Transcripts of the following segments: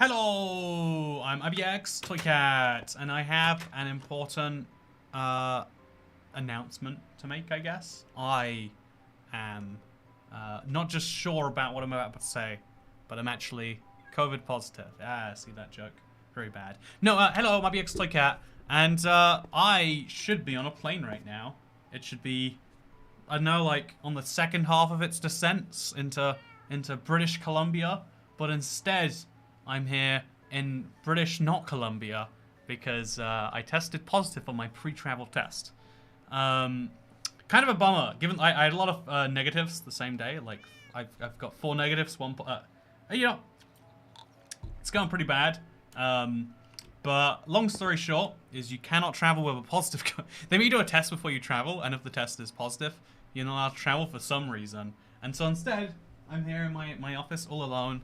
Hello, I'm IBX Toycat, and I have an important announcement to make, I guess. I am not just sure about what I'm about to say, but I'm actually COVID positive. Ah, see that joke? Very bad. No, hello, I'm IBX Toycat, and I should be on a plane right now. It should be, I don't know, like on the second half of its descent into British Columbia, but instead I'm here in British not Columbia because I tested positive on my pre-travel test. Kind of a bummer, given I had a lot of negatives the same day. Like I've got 4 negatives, you know, it's going pretty bad. But long story short is you cannot travel with a positive. They make you do a test before you travel, and if the test is positive, you're not allowed to travel for some reason. And so instead, I'm here in my office all alone.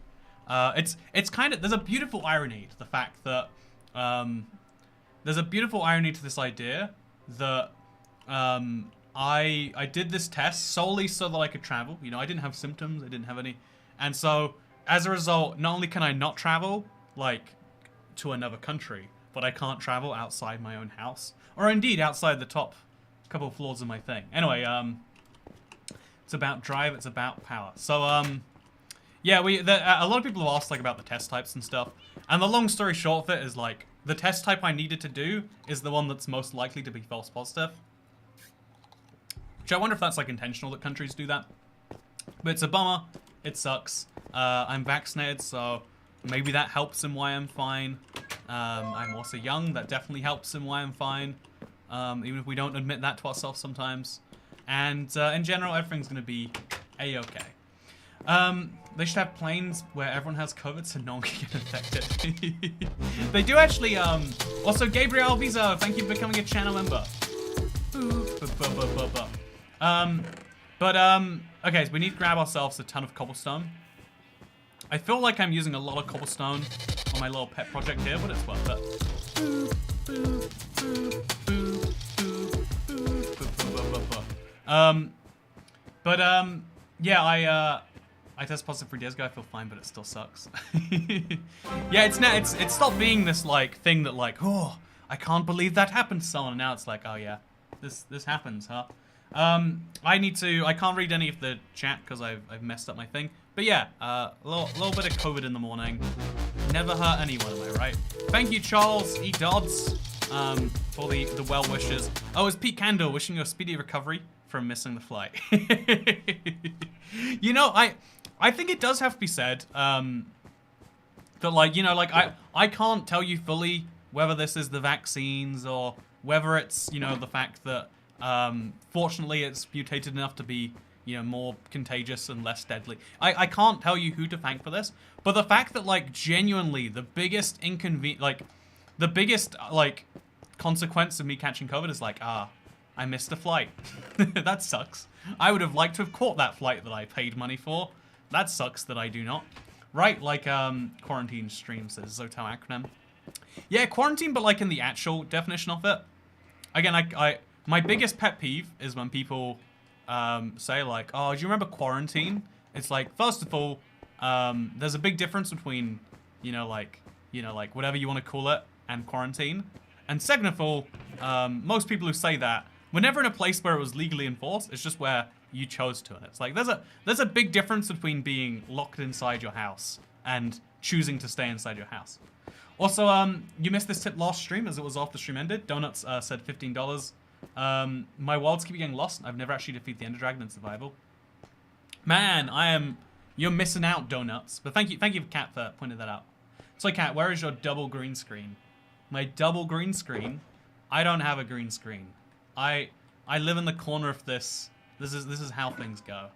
It's kind of, there's a beautiful irony to the fact that there's a beautiful irony to this idea that I did this test solely so that I could travel. You know, I didn't have symptoms, I didn't have any, and so as a result, not only can I not travel like to another country, but I can't travel outside my own house, or indeed outside the top couple of floors of my thing. Anyway, it's about drive, it's about power. So yeah, a lot of people have asked like about the test types and stuff, and the long story short of it is like the test type I needed to do is the one that's most likely to be false positive. Which I wonder if that's like intentional that countries do that. But it's a bummer. It sucks. I'm vaccinated, so maybe that helps in why I'm fine. I'm also young. That definitely helps in why I'm fine. Even if we don't admit that to ourselves sometimes. And in general, everything's gonna be a-okay. They should have planes where everyone has COVID so no one can get infected. They do actually, also Gabriel Visa, thank you for becoming a channel member. Okay, so we need to grab ourselves a ton of cobblestone. I feel like I'm using a lot of cobblestone on my little pet project here, but it's worth it. Yeah, I tested positive 3 days ago. I feel fine, but it still sucks. Yeah, it's stopped being this like thing that like, oh, I can't believe that happened to someone. And now it's like, oh yeah, this happens, huh? I can't read any of the chat because I've messed up my thing. But yeah, a little bit of COVID in the morning. Never hurt anyone, am I right? Thank you, Charles E. Dodds, for the well wishes. Oh, it's Pete Candle wishing you a speedy recovery from missing the flight. You know, I think it does have to be said, that like, you know, like I can't tell you fully whether this is the vaccines or whether it's, you know, the fact that, fortunately it's mutated enough to be, you know, more contagious and less deadly. I can't tell you who to thank for this, but the fact that like genuinely the biggest consequence of me catching COVID is like, I missed a flight. That sucks. I would have liked to have caught that flight that I paid money for. That sucks that I do not. Right, like quarantine stream says, Zoto acronym. Yeah, quarantine, but like in the actual definition of it. Again, my biggest pet peeve is when people say like, oh, do you remember quarantine? It's like, first of all, there's a big difference between, you know, like whatever you want to call it and quarantine. And second of all, most people who say that, we're never in a place where it was legally enforced. It's just where you chose to. And it's like, there's a big difference between being locked inside your house and choosing to stay inside your house. Also, you missed this tip last stream as it was after stream ended. Donuts said $15. My worlds keep getting lost. I've never actually defeated the Ender Dragon in survival. Man, you're missing out, Donuts. But thank you for Cat for pointing that out. So Cat, where is your double green screen? My double green screen? I don't have a green screen. I live in the corner of this. This is how things go.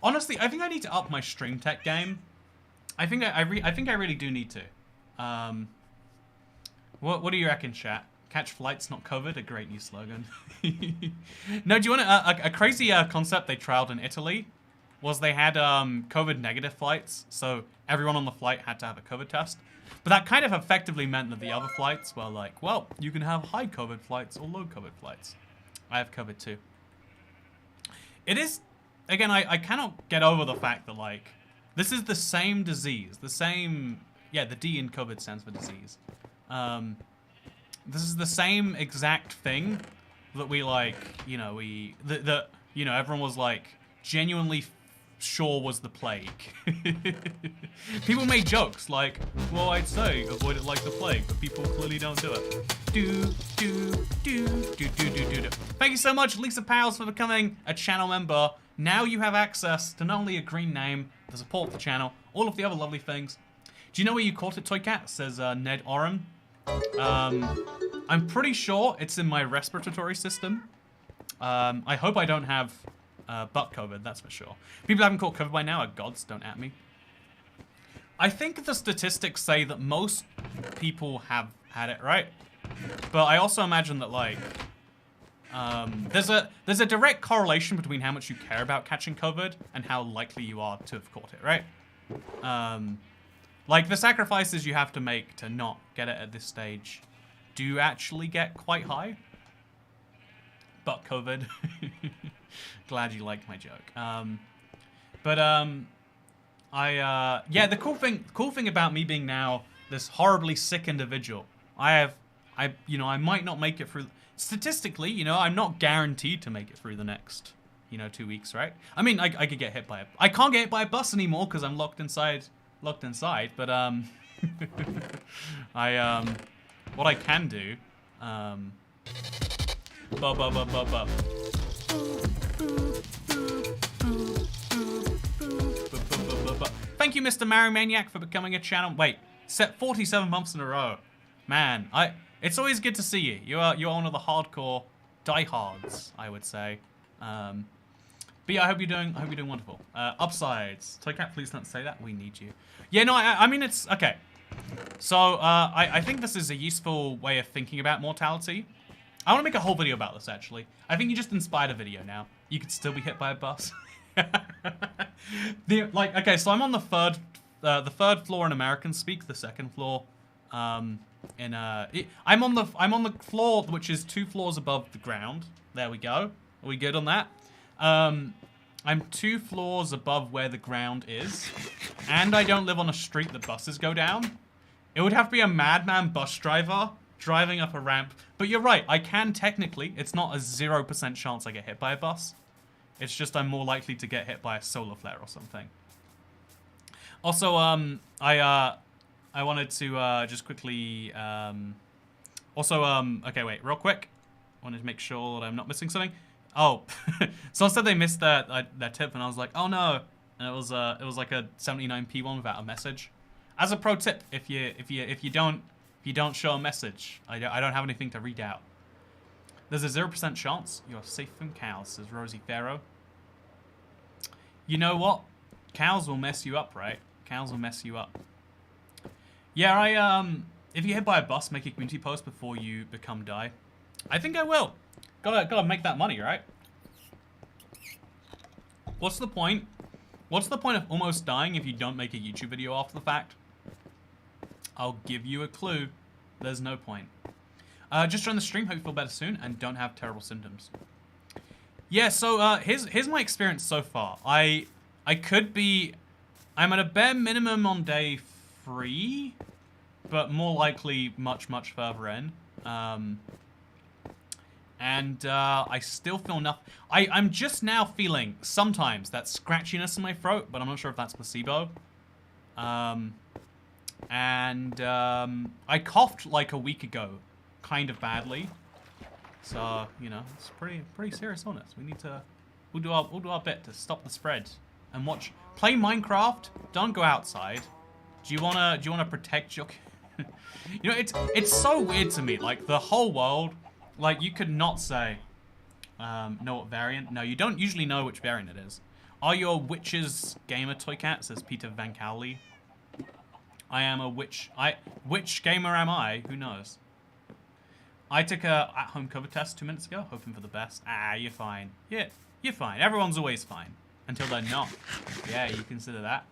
Honestly, I think I need to up my stream tech game. I think I really do need to. What do you reckon, chat? Catch flights, not COVID. A great new slogan. No, do you want a crazy concept they trialed in Italy? Was they had COVID negative flights, so everyone on the flight had to have a COVID test. But that kind of effectively meant that the other flights were like, well, you can have high COVID flights or low COVID flights. I have COVID too. It is, again, I cannot get over the fact that like, this is the same disease, the same Yeah, the D in COVID stands for disease. This is the same exact thing that we like, you know, you know, everyone was like genuinely sure was the plague. People made jokes like, well, I'd say avoid it like the plague, but people clearly don't do it. Thank you so much, Lisa Powers, for becoming a channel member. Now you have access to not only a green name, the support for the channel, all of the other lovely things. Do you know where you caught it, Toy Cat? Says Ned Oram. I'm pretty sure it's in my respiratory system. I hope I don't have butt COVID, that's for sure. People who haven't caught COVID by now are gods, don't at me. I think the statistics say that most people have had it, right? But I also imagine that, like, there's a direct correlation between how much you care about catching COVID and how likely you are to have caught it, right? Like, the sacrifices you have to make to not get it at this stage do actually get quite high. But COVID. Glad you liked my joke. Yeah, the cool thing about me being now this horribly sick individual, I might not make it through. Statistically, you know, I'm not guaranteed to make it through the next, 2 weeks, right? I mean, I could get hit by I can't get hit by a bus anymore because I'm locked inside, but, what I can do, Thank you, Mr. Mario Maniac, for becoming a channel. Wait, set 47 months in a row. Man, it's always good to see you. You're one of the hardcore diehards, I would say. But yeah, I hope you're doing wonderful. Upsides. Toycat, please don't say that. We need you. Yeah, no, I mean, it's okay. So I think this is a useful way of thinking about mortality. I want to make a whole video about this, actually. I think you just inspired a video now. You could still be hit by a bus. Okay, so I'm on the third floor in American speak, the second floor. I'm on the floor which is 2 floors above the ground. There we go. Are we good on that? I'm 2 floors above where the ground is, and I don't live on a street that buses go down. It would have to be a madman bus driver driving up a ramp. But you're right, I can technically. It's not a 0% chance I get hit by a bus. It's just I'm more likely to get hit by a solar flare or something. Also, I wanted to just quickly. Okay, wait, real quick. I wanted to make sure that I'm not missing something. Oh, someone said they missed that tip, and I was like, oh no. And it was like a 79p one without a message. As a pro tip, if you don't show a message, I don't have anything to read out. There's a 0% chance you're safe from cows, says Rosie Farrow. You know what? Cows will mess you up, right? Cows will mess you up. Yeah, if you hit by a bus, make a community post before you become die. I think I will. Gotta make that money, right? What's the point? What's the point of almost dying if you don't make a YouTube video after the fact? I'll give you a clue. There's no point. Just join the stream. Hope you feel better soon and don't have terrible symptoms. Yeah, so here's my experience so far. I'm at a bare minimum on day 3, but more likely much further in. I still feel nothing. I'm just now feeling sometimes that scratchiness in my throat, but I'm not sure if that's placebo. I coughed like a week ago, kind of badly. So, you know, it's pretty serious on us. We'll do our bit to stop the spread and play Minecraft. Don't go outside. Do you wanna protect your? You know, it's so weird to me. Like the whole world, like you could not say, know what variant? No, you don't usually know which variant it is. Are you a witches gamer, Toycat? Says Peter Van Cowley. I am a witch. Which gamer am I? Who knows? I took a at-home COVID test 2 minutes ago, hoping for the best. Ah, you're fine. Yeah, you're fine. Everyone's always fine. Until they're not. Yeah, you consider that.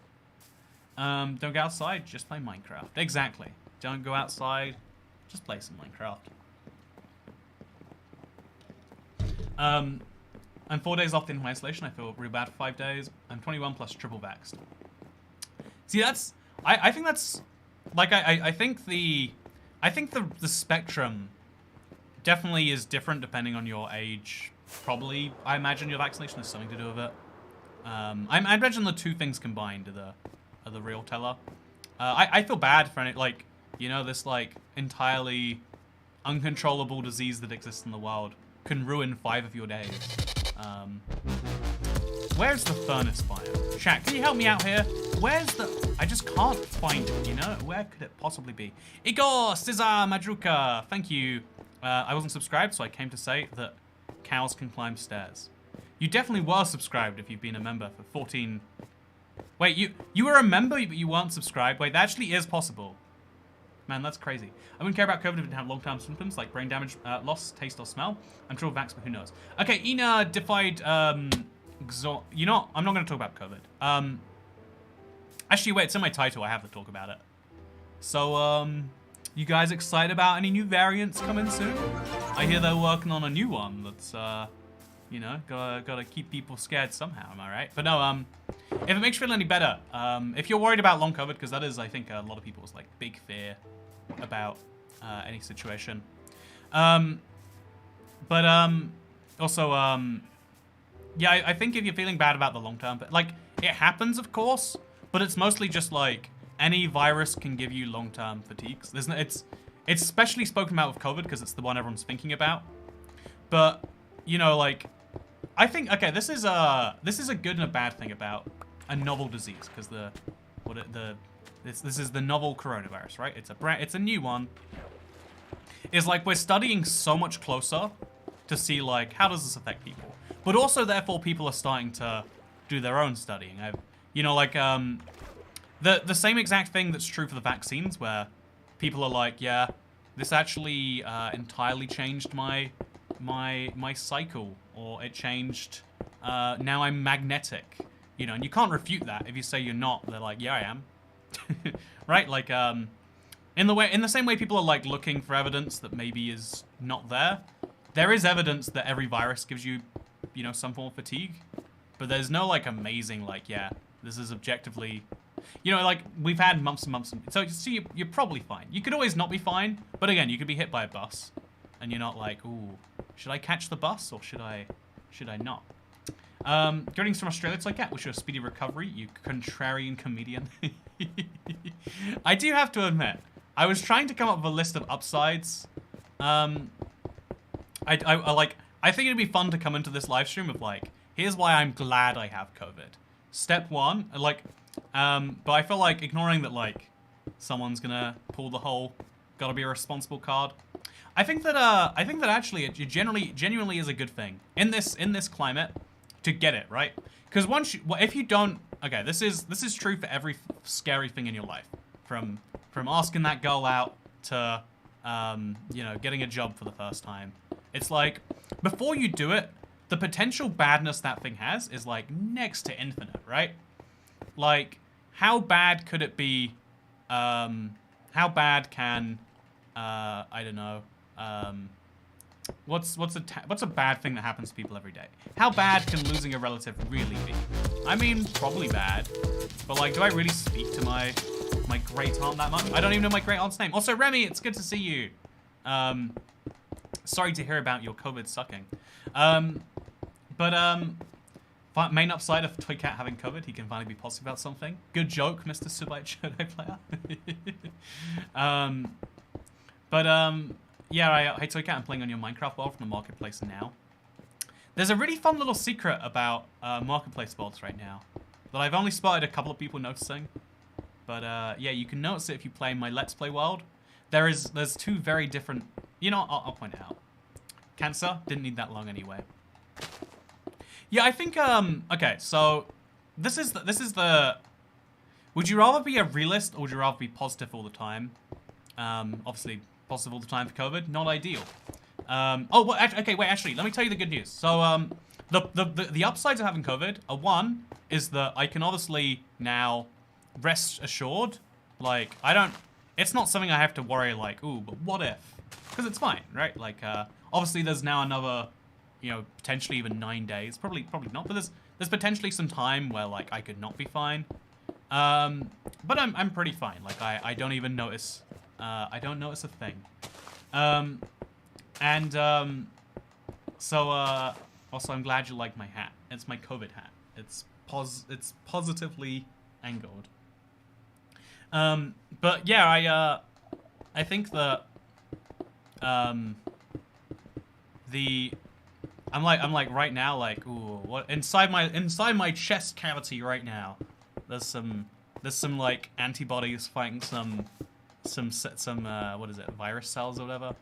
Don't go outside, just play Minecraft. Exactly. Don't go outside, just play some Minecraft. I'm 4 days off in isolation. I feel real bad for 5 days. I'm 21 plus triple vaxxed. See, I think that's like I think the spectrum definitely is different depending on your age. Probably, I imagine your vaccination has something to do with it. I imagine the two things combined are the real teller. I feel bad for any, like, you know, this like entirely uncontrollable disease that exists in the world can ruin 5 of your days. Where's the furnace fire? Chat, can you help me out here? Where's the... I just can't find it, you know? Where could it possibly be? Igor, Cesar, Madruka, thank you. I wasn't subscribed, so I came to say that cows can climb stairs. You definitely were subscribed if you've been a member for 14... Wait, you were a member, but you weren't subscribed? Wait, that actually is possible. Man, that's crazy. I wouldn't care about COVID if it didn't have long-term symptoms like brain damage, loss, taste, or smell. I'm sure vax, but who knows? Okay, Ina defied, you know, I'm not going to talk about COVID. Actually, wait, it's in my title. I have to talk about it. So, you guys excited about any new variants coming soon? I hear they're working on a new one that's, you know, gotta keep people scared somehow, am I right? But no, if it makes you feel any better, if you're worried about long COVID, because that is, I think, a lot of people's, like, big fear about any situation. Also, yeah, I think if you're feeling bad about the long term, but like, it happens, of course, but it's mostly just like any virus can give you long term fatigues. There's no, it's especially spoken about with COVID because it's the one everyone's thinking about. But you know, like, I think okay, this is a good and a bad thing about a novel disease because this is the novel coronavirus, right? It's a new one. It's like we're studying so much closer to see like how does this affect people. But also, therefore, people are starting to do their own studying. You know, like, the same exact thing that's true for the vaccines, where people are like, yeah, this actually entirely changed my cycle, or it changed, now I'm magnetic. You know, and you can't refute that. If you say you're not, they're like, yeah, I am. Right? Like, in the same way people are, like, looking for evidence that maybe is not there, there is evidence that every virus gives you, you know, some form of fatigue, but there's no like amazing like, yeah, this is objectively, you know, like we've had months and months, so see, you're probably fine. You could always not be fine, but again, you could be hit by a bus, and you're not like, ooh, should I catch the bus or should I not? Greetings from Australia. It's like, yeah, wish you a speedy recovery, you contrarian comedian. I do have to admit, I was trying to come up with a list of upsides. I think it'd be fun to come into this live stream of like, here's why I'm glad I have COVID. Step 1, like, but I feel like ignoring that like, someone's gonna pull the whole, gotta be a responsible card. I think that actually it genuinely is a good thing in this climate to get it, right? Because if you don't, okay, this is true for every scary thing in your life, from asking that girl out to, you know, getting a job for the first time. It's like, before you do it, the potential badness that thing has is like next to infinite, right? Like, how bad could it be? How bad can, I don't know, what's a bad thing that happens to people every day? How bad can losing a relative really be? I mean, probably bad, but like, do I really speak to my great aunt that much? I don't even know my great aunt's name. Also, Remy, it's good to see you. Sorry to hear about your COVID sucking. Main upside of Toy Cat having COVID, he can finally be positive about something. Good joke, Mr. Subite Jedi player. Yeah, hey Toy Cat, I'm playing on your Minecraft world from the marketplace now. There's a really fun little secret about marketplace worlds right now that I've only spotted a couple of people noticing. But yeah, you can notice it if you play my Let's Play world. There's two very different. You know, I'll point it out. Cancer didn't need that long anyway. Yeah, I think okay, so this is the would you rather be a realist or would you rather be positive all the time? Obviously positive all the time for COVID, not ideal. Oh, well, okay, wait, actually, let me tell you the good news. So the upsides of having COVID are, one is that I can obviously now rest assured, like it's not something I have to worry like, ooh, but what if? Because it's fine, right? Like, obviously there's now another, you know, potentially even 9 days. Probably not, but there's potentially some time where, like, I could not be fine. But I'm pretty fine. Like I don't even notice. I don't notice a thing. Also I'm glad you like my hat. It's my COVID hat. It's positively angled. But yeah, I think that I'm like right now, like, ooh, what inside my chest cavity right now, there's some like antibodies fighting some what is it, virus cells or whatever,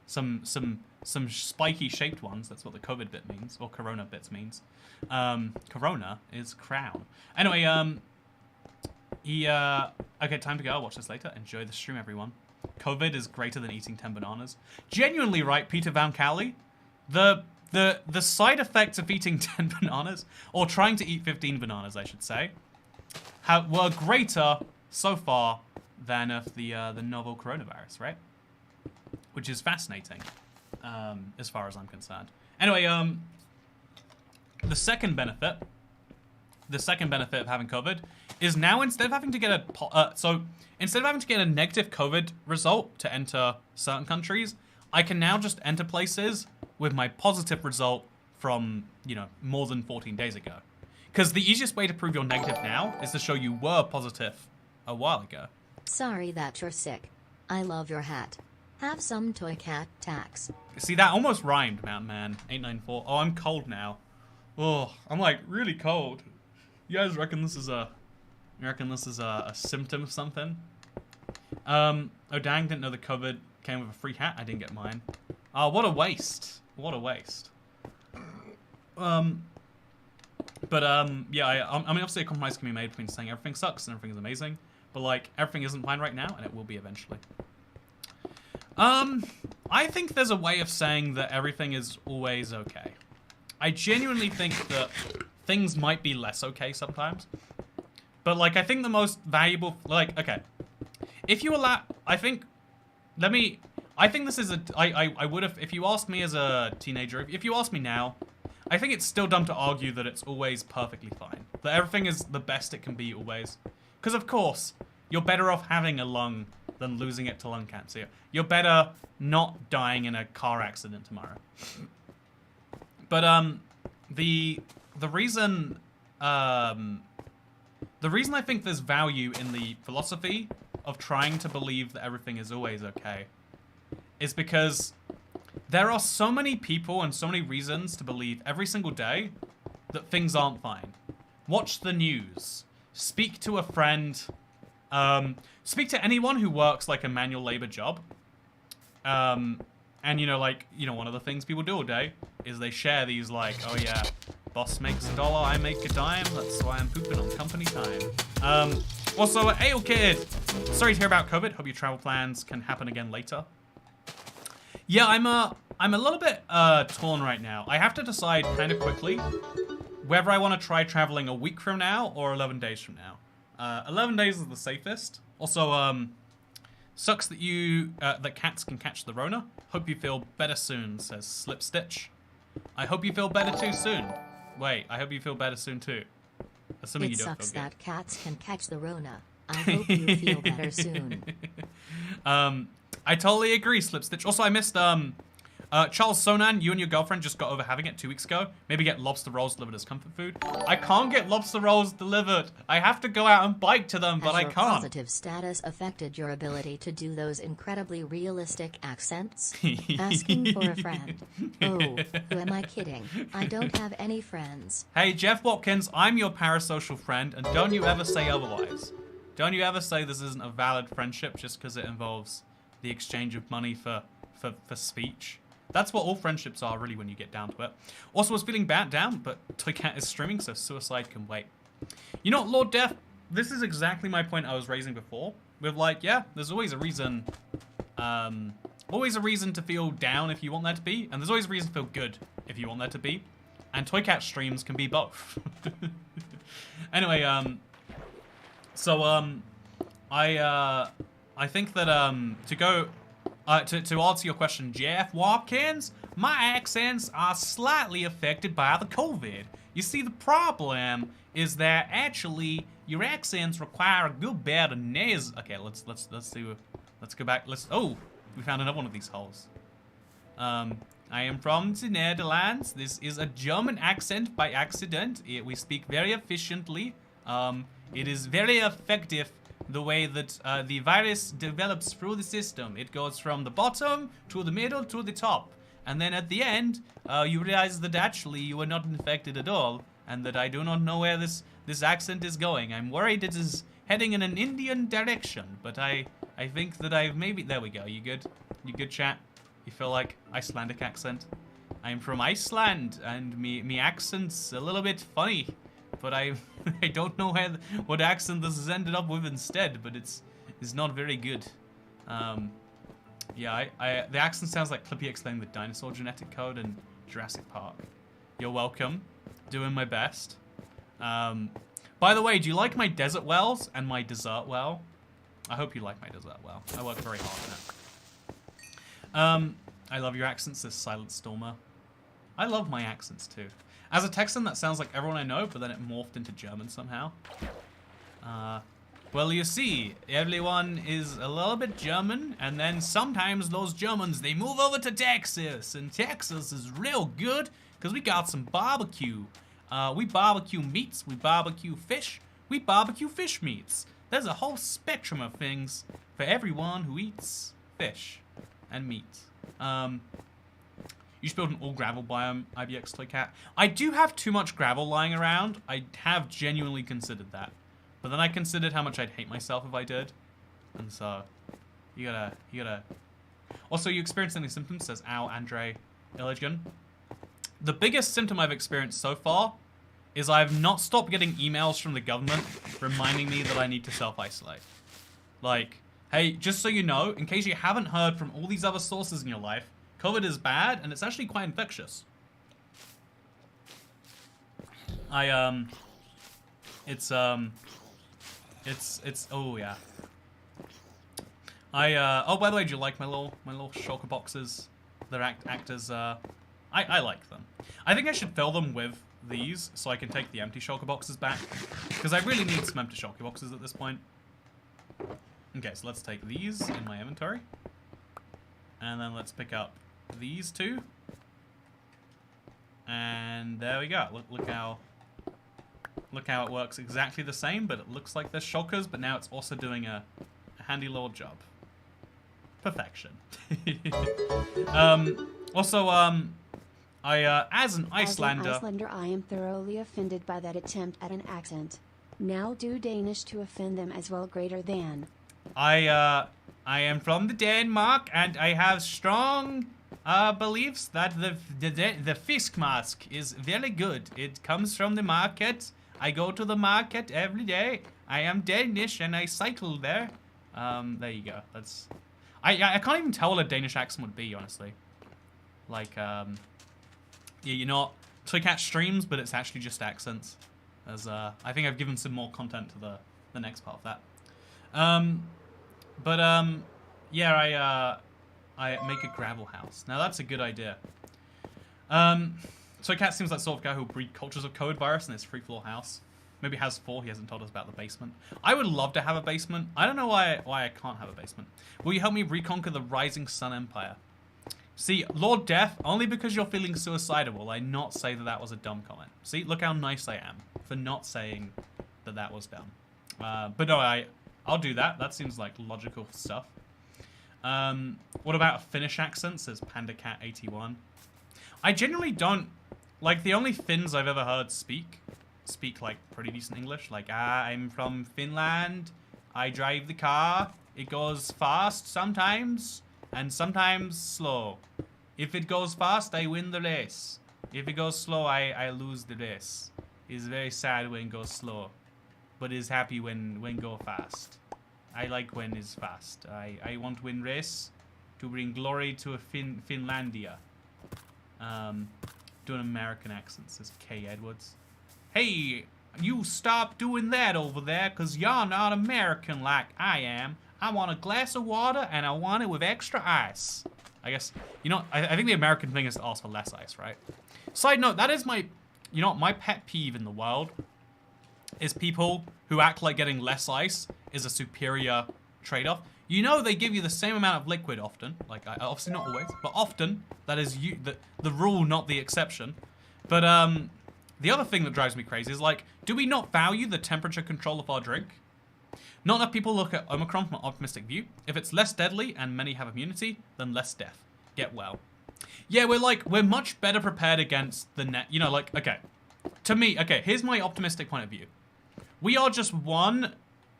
some spiky shaped ones. That's what the COVID bit means, or Corona bits means. Corona is crown. Anyway, okay, time to go. I'll watch this later. Enjoy the stream, everyone. COVID is greater than eating 10 bananas. Genuinely, right, Peter Van Cali? The side effects of eating 10 bananas, or trying to eat 15 bananas, I should say, were greater so far than of the novel coronavirus, right? Which is fascinating, as far as I'm concerned. Anyway, the second benefit of having COVID is now instead of having to get a negative COVID result to enter certain countries, I can now just enter places with my positive result from, you know, more than 14 days ago. Because the easiest way to prove you're negative now is to show you were positive a while ago. Sorry that you're sick. I love your hat. Have some toy cat tax. See, that almost rhymed, Mountain Man 894. Oh, I'm cold now. Oh, I'm like really cold. You guys reckon this is a symptom of something? Oh dang, didn't know the COVID came with a free hat. I didn't get mine. Oh, what a waste. What a waste. Yeah, I mean, obviously a compromise can be made between saying everything sucks and everything is amazing, but like, everything isn't fine right now, and it will be eventually. I think there's a way of saying that everything is always okay. I genuinely think that things might be less okay sometimes. But, like, I think the most valuable, like, okay. If you allow, I think this is I would have, if you asked me as a teenager, if you ask me now, I think it's still dumb to argue that it's always perfectly fine. That everything is the best it can be always. Because, of course, you're better off having a lung than losing it to lung cancer. You're better not dying in a car accident tomorrow. But, the reason I think there's value in the philosophy of trying to believe that everything is always okay is because there are so many people and so many reasons to believe every single day that things aren't fine. Watch the news. Speak to a friend. Speak to anyone who works like a manual labor job. And, you know, like, you know, one of the things people do all day is they share these, like, oh yeah, boss makes $1, I make a dime, that's why I'm pooping on company time. Also, Ayo Kid, sorry to hear about COVID, hope your travel plans can happen again later. Yeah, I'm a little bit torn right now. I have to decide kind of quickly whether I want to try traveling a week from now or 11 days from now. 11 days is the safest. Also, sucks that that cats can catch the Rona. Hope you feel better soon, says Slipstitch. I hope you feel better too soon. Wait, I hope you feel better soon too. Assuming you don't feel good. It sucks that cats can catch the Rona. I hope you feel better soon. I totally agree, Slipstitch. Also, I missed, Charles Sonan, you and your girlfriend just got over having it 2 weeks ago. Maybe get lobster rolls delivered as comfort food. I can't get lobster rolls delivered. I have to go out and bike to them, but I can't. Has your positive status affected your ability to do those incredibly realistic accents? Asking for a friend. Oh, who am I kidding? I don't have any friends. Hey, Jeff Watkins, I'm your parasocial friend, and don't you ever say otherwise. Don't you ever say this isn't a valid friendship just because it involves the exchange of money for speech. That's what all friendships are, really, when you get down to it. Also, I was feeling down, but Toycat is streaming, so suicide can wait. You know what, Lord Death? This is exactly my point I was raising before. With, like, yeah, there's always a reason, to feel down if you want there to be, and there's always a reason to feel good if you want there to be. And Toycat streams can be both. Anyway, I think that, to answer your question, Jeff Watkins, my accents are slightly affected by the COVID. You see, the problem is that actually Your accents require a good bit of nasal. Okay, let's do. Let's go back. Oh, we found another one of these holes. I am from the Netherlands. This is a German accent by accident. We speak very efficiently. It is very effective the way that the virus develops through the system. It goes from the bottom to the middle to the top. And then at the end, you realize that actually you are not infected at all. And that I do not know where this accent is going. I'm worried it is heading in an Indian direction. But I think that I've maybe... There we go. You good? You good, chat? You feel like Icelandic accent? I'm from Iceland, and me accent's a little bit funny, but I don't know what accent this has ended up with instead, but it's not very good. Yeah, the accent sounds like Clippy explaining the dinosaur genetic code in Jurassic Park. You're welcome. Doing my best. By the way, do you like my desert wells and my dessert well? I hope you like my dessert well. I work very hard on it. I love your accents, says Silent Stormer. I love my accents too. As a Texan, that sounds like everyone I know, but then it morphed into German somehow. Well, you see, everyone is a little bit German, and then sometimes those Germans, they move over to Texas, and Texas is real good, because we got some barbecue. We barbecue meats, we barbecue fish, we barbecue fish meats. There's a whole spectrum of things for everyone who eats fish and meat. You should build an all gravel biome, IBX Toy Cat. I do have too much gravel lying around. I have genuinely considered that. But then I considered how much I'd hate myself if I did. And so, you gotta... Also, you experienced any symptoms, says Ow Andre Illigan. The biggest symptom I've experienced so far is I've not stopped getting emails from the government reminding me that I need to self-isolate. Like, hey, just so you know, in case you haven't heard from all these other sources in your life, COVID is bad, and it's actually quite infectious. Oh yeah. Oh, by the way, do you like my little shulker boxes? They're act as, I like them. I think I should fill them with these, so I can take the empty shulker boxes back. Because I really need some empty shulker boxes at this point. Okay, so let's take these in my inventory. And then let's pick up these two. And there we go. Look how it works exactly the same, but it looks like there's shulkers, but now it's also doing a handy little job. Perfection. Also, as an Icelander... I am thoroughly offended by that attempt at an accent. Now do Danish to offend them as well greater than. I am from the Denmark, and I have strong beliefs that the fisk mask is very good. It comes from the market. I go to the market every day. I am Danish, and I cycle there. There you go. That's... I can't even tell what a Danish accent would be, honestly. Like, yeah, you're not... Toycat streams, but it's actually just accents. As, I think I've given some more content to the next part of that. Yeah, I make a gravel house. Now, that's a good idea. Toycat seems like the sort of guy who'll breed cultures of code virus in his free floor house. Maybe has 4, he hasn't told us about the basement. I would love to have a basement. I don't know why I can't have a basement. Will you help me reconquer the Rising Sun Empire? See, Lord Death, only because you're feeling suicidal will I not say that that was a dumb comment. See, look how nice I am for not saying that that was dumb. But no, I'll do that. That seems like logical stuff. What about a Finnish accent, says PandaCat81. I generally don't... Like, the only Finns I've ever heard speak like pretty decent English. Like, I'm from Finland. I drive the car. It goes fast sometimes, and sometimes slow. If it goes fast, I win the race. If it goes slow, I lose the race. It's very sad when it goes slow, but is happy when go fast. I like when it's fast. I want to win race to bring glory to a Finlandia. Do an American accent, says K. Edwards. Hey, you stop doing that over there, because you're not American like I am. I want a glass of water, and I want it with extra ice. I guess, you know, I think the American thing is to ask for less ice, right? Side note, that is my, you know, my pet peeve in the world is people who act like getting less ice is a superior trade-off. You know they give you the same amount of liquid often. Like, obviously not always, but often. That is the rule, not the exception. But the other thing that drives me crazy is, like, do we not value the temperature control of our drink? Not enough people look at Omicron from an optimistic view. If it's less deadly and many have immunity, then less death. Get well. Yeah, we're much better prepared against the net. You know, like, okay. To me, okay, here's my optimistic point of view. We are just one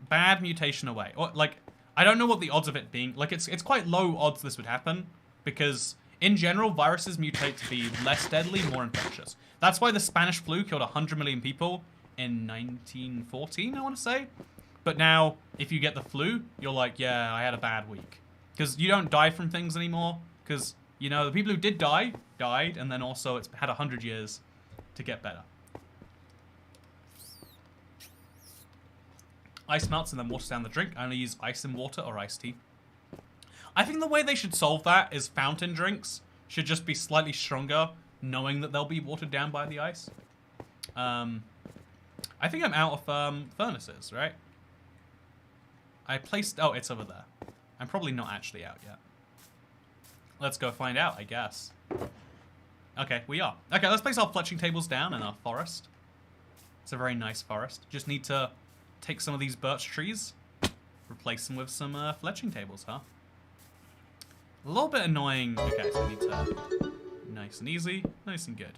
bad mutation away. Or, like, I don't know what the odds of it being. Like, it's quite low odds this would happen. Because, in general, viruses mutate to be less deadly, more infectious. That's why the Spanish flu killed 100 million people in 1914, I want to say. But now, if you get the flu, you're like, yeah, I had a bad week. Because you don't die from things anymore. Because, you know, the people who did die, died. And then also, it's had 100 years to get better. Ice melts and then waters down the drink. I only use ice in water or iced tea. I think the way they should solve that is fountain drinks should just be slightly stronger, knowing that they'll be watered down by the ice. I think I'm out of furnaces, right? I placed... Oh, it's over there. I'm probably not actually out yet. Let's go find out, I guess. Okay, we are. Okay, let's place our fletching tables down in our forest. It's a very nice forest. Just need to take some of these birch trees, replace them with some fletching tables, huh? A little bit annoying. Okay, so we need to... Nice and easy, nice and good.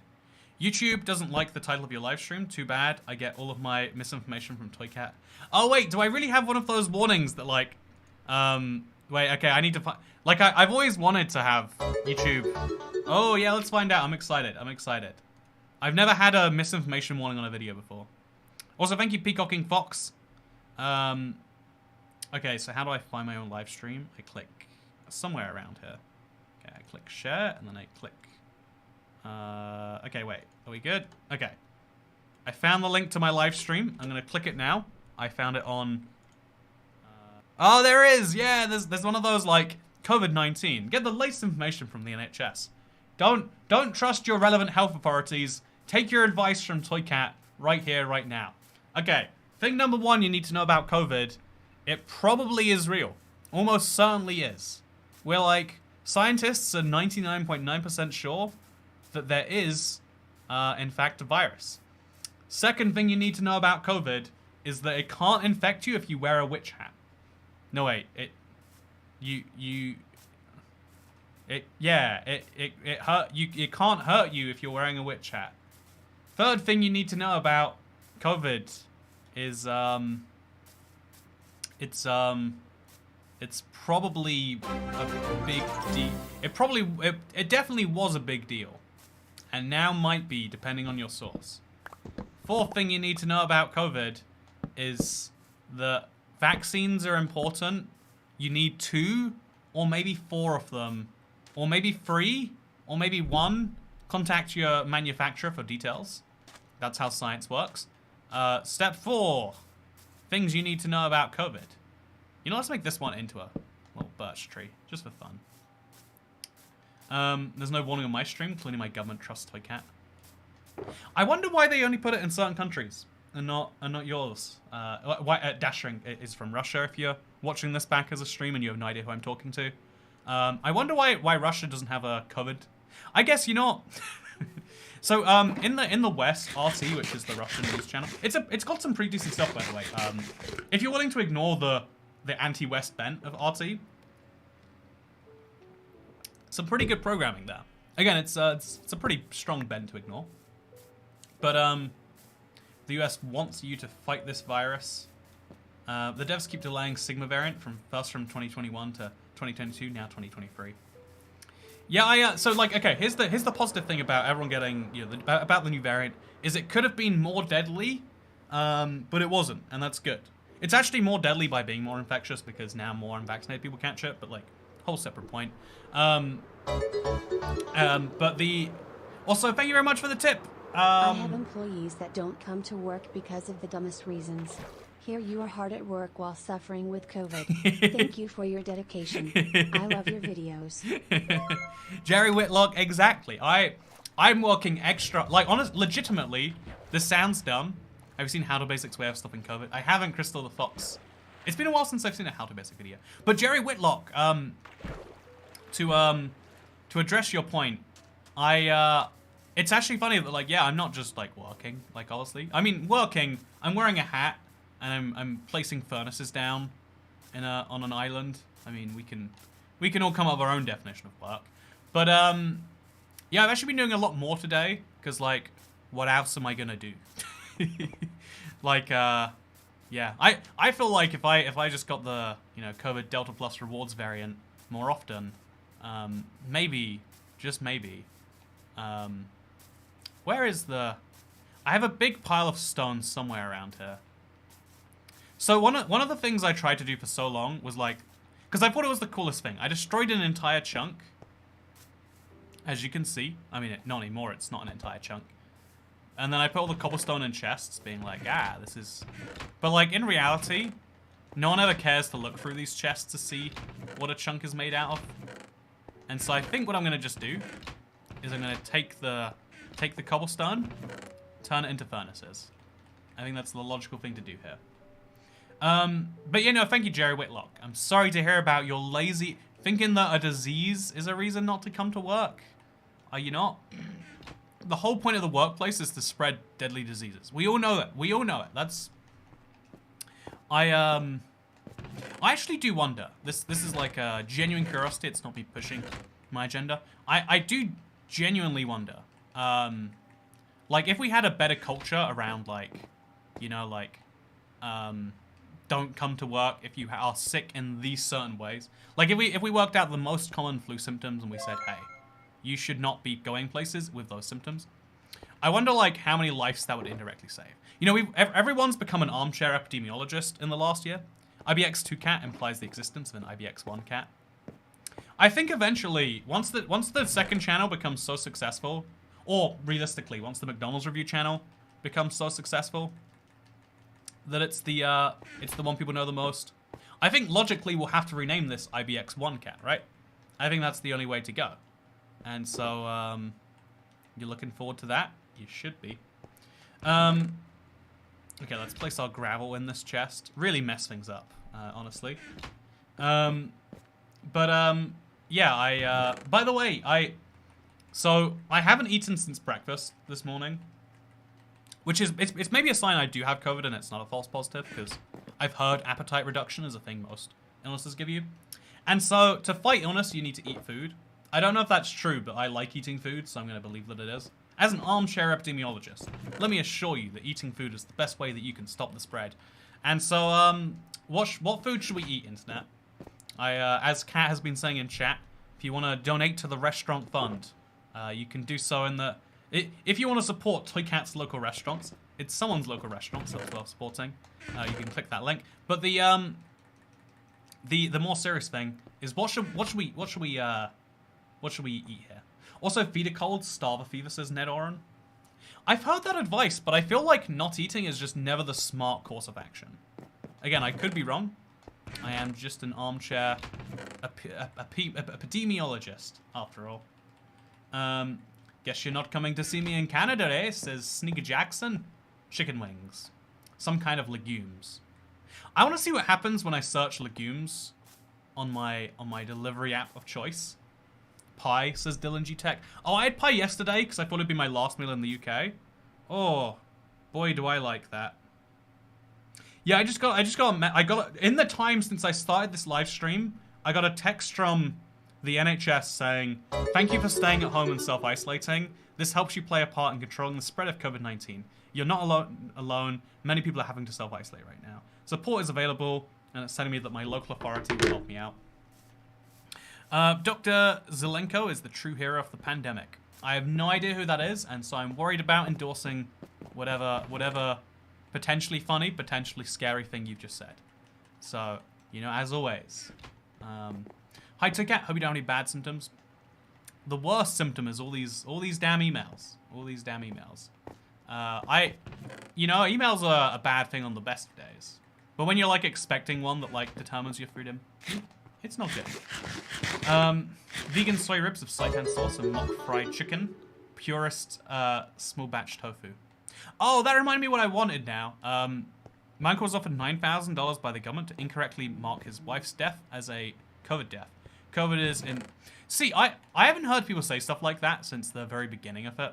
YouTube doesn't like the title of your live stream. Too bad. I get all of my misinformation from Toycat. Oh, wait, do I really have one of those warnings that, like... Wait, okay, I need to find... Like, I've always wanted to have YouTube... Oh, yeah, let's find out. I'm excited. I'm excited. I've never had a misinformation warning on a video before. Also, thank you, Peacocking Fox. Okay, so how do I find my own live stream? I click somewhere around here. Okay, I click share, and then I click... okay, wait. Are we good? Okay. I found the link to my live stream. I'm going to click it now. I found it on... Oh, there is! Yeah, there's one of those, like, COVID-19. Get the latest information from the NHS. Don't trust your relevant health authorities. Take your advice from Toycat right here, right now. Okay, thing number one you need to know about COVID. It probably is real. Almost certainly is. We're like, scientists are 99.9% sure that there is, in fact, a virus. Second thing you need to know about COVID is that it can't infect you if you wear a witch hat. No, wait, it can't hurt you if you're wearing a witch hat. Third thing you need to know about COVID is, it's probably a big deal. It definitely was a big deal. And now might be, depending on your source. Fourth thing you need to know about COVID is that vaccines are important. You need 2 or maybe 4 of them. Or maybe 3 or maybe 1. Contact your manufacturer for details. That's how science works. Step 4. Things you need to know about COVID. You know, let's make this one into a little birch tree, just for fun. There's no warning on my stream, including my government trust Toycat. I wonder why they only put it in certain countries and not yours. Dashring is from Russia. If you're watching this back as a stream and you have no idea who I'm talking to, I wonder why Russia doesn't have a COVID. I guess you know. So in the West, RT, which is the Russian news channel, it's got some pretty decent stuff, by the way. If you're willing to ignore the anti-West bent of RT, some pretty good programming there. Again, it's a pretty strong bent to ignore. But the US wants you to fight this virus. The devs keep delaying Sigma variant from 2021 to 2022, now 2023. Yeah, so like, okay, here's the positive thing about everyone getting, you know, about the new variant, is it could have been more deadly, but it wasn't, and that's good. It's actually more deadly by being more infectious because now more unvaccinated people catch it, but like, whole separate point. Also, thank you very much for the tip. I have employees that don't come to work because of the dumbest reasons. Here you are hard at work while suffering with COVID. Thank you for your dedication. I love your videos. Jerry Whitlock, exactly. I'm working extra, like, honestly, legitimately, this sounds dumb, Have you seen How to Basics Way of Stopping COVID? I haven't, Crystal the Fox. It's been a while since I've seen a How to Basic video. But Jerry Whitlock, to address your point, it's actually funny that, like, yeah, I'm not just, like, working, like, honestly. I mean, working, I'm wearing a hat, and I'm placing furnaces down on an island. I mean, we can all come up with our own definition of work. But, yeah, I've actually been doing a lot more today, because, like, what else am I gonna do? Like, yeah, I feel like if I just got the, you know, COVID Delta Plus rewards variant more often, maybe, just maybe, where is the... I have a big pile of stones somewhere around here. So one of the things I tried to do for so long was, like, because I thought it was the coolest thing. I destroyed an entire chunk, as you can see. I mean, not anymore, it's not an entire chunk. And then I put all the cobblestone in chests, being like, ah, this is... But, like, in reality, no one ever cares to look through these chests to see what a chunk is made out of. And so I think what I'm going to just do is I'm going to take the cobblestone, turn it into furnaces. I think that's the logical thing to do here. But, you know, thank you, Jerry Whitlock. I'm sorry to hear about your lazy... Thinking that a disease is a reason not to come to work. Are you not? The whole point of the workplace is to spread deadly diseases. We all know that. We all know it. That's... I actually do wonder. This is like a genuine curiosity. It's not me pushing my agenda. I do genuinely wonder. Like, if we had a better culture around, like, you know, like, don't come to work if you are sick in these certain ways. Like, if we worked out the most common flu symptoms and we said, hey, you should not be going places with those symptoms. I wonder, like, how many lives that would indirectly save. You know, everyone's become an armchair epidemiologist in the last year. IBX2 cat implies the existence of an IBX1 cat. I think eventually, once the second channel becomes so successful, or realistically, once the McDonald's review channel becomes so successful, that it's the one people know the most. I think logically we'll have to rename this IBX1 cat, right? I think that's the only way to go. And so, you're looking forward to that? You should be. Okay, let's place our gravel in this chest. Really mess things up, honestly. Yeah, by the way, so I haven't eaten since breakfast this morning. Which is, it's maybe a sign I do have COVID and it's not a false positive, because I've heard appetite reduction is a thing most illnesses give you. And so, to fight illness, you need to eat food. I don't know if that's true, but I like eating food, so I'm going to believe that it is. As an armchair epidemiologist, let me assure you that eating food is the best way that you can stop the spread. And so, what food should we eat, Internet? As Kat has been saying in chat, if you want to donate to the restaurant fund, you can do so in the... If you want to support Toy Cat's local restaurants, it's someone's local restaurant, so it's worth supporting. You can click that link. But the more serious thing is what should we eat here? Also, feed a cold, starve a fever, says Ned Oren. I've heard that advice, but I feel like not eating is just never the smart course of action. Again, I could be wrong. I am just an armchair epidemiologist, after all. Guess you're not coming to see me in Canada, eh? Says Sneaker Jackson. Chicken wings. Some kind of legumes. I want to see what happens when I search legumes on my delivery app of choice. Pie, says Dylan G Tech. Oh, I had pie yesterday because I thought it'd be my last meal in the UK. Oh, boy, do I like that. Yeah, I got in the time since I started this live stream, I got a text from the NHS saying, thank you for staying at home and self-isolating. This helps you play a part in controlling the spread of COVID-19. You're not alone. Many people are having to self-isolate right now. Support is available, and it's telling me that my local authority will help me out. Dr. Zelenko is the true hero of the pandemic. I have no idea who that is, and so I'm worried about endorsing whatever potentially funny, potentially scary thing you've just said. So, you know, as always. Hi, Ticket. Hope you don't have any bad symptoms. The worst symptom is all these damn emails. All these damn emails. You know, emails are a bad thing on the best of days. But when you're, like, expecting one that, like, determines your freedom, it's not good. Vegan soy ribs of seitan sauce and mock fried chicken. Purest small batch tofu. Oh, that reminded me what I wanted now. Michael was offered $9,000 by the government to incorrectly mark his wife's death as a COVID death. COVID is in... See, I haven't heard people say stuff like that since the very beginning of it.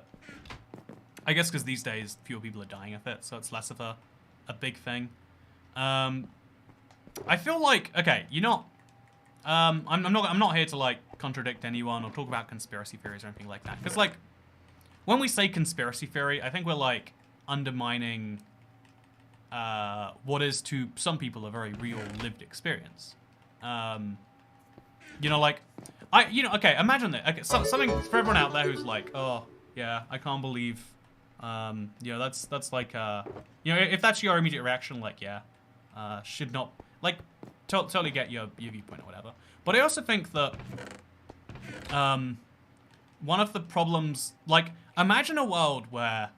I guess because these days fewer people are dying of it, so it's less of a big thing. I feel like, okay, you're not... I'm not here to like contradict anyone or talk about conspiracy theories or anything like that. Because like, when we say conspiracy theory, I think we're like undermining what is to some people a very real lived experience. You know, like, okay, imagine that. Okay, so, something for everyone out there who's like, oh, yeah, I can't believe, you know, that's like, you know, if that's your immediate reaction, like, yeah, should not, like, totally get your viewpoint or whatever. But I also think that, one of the problems, like, imagine a world where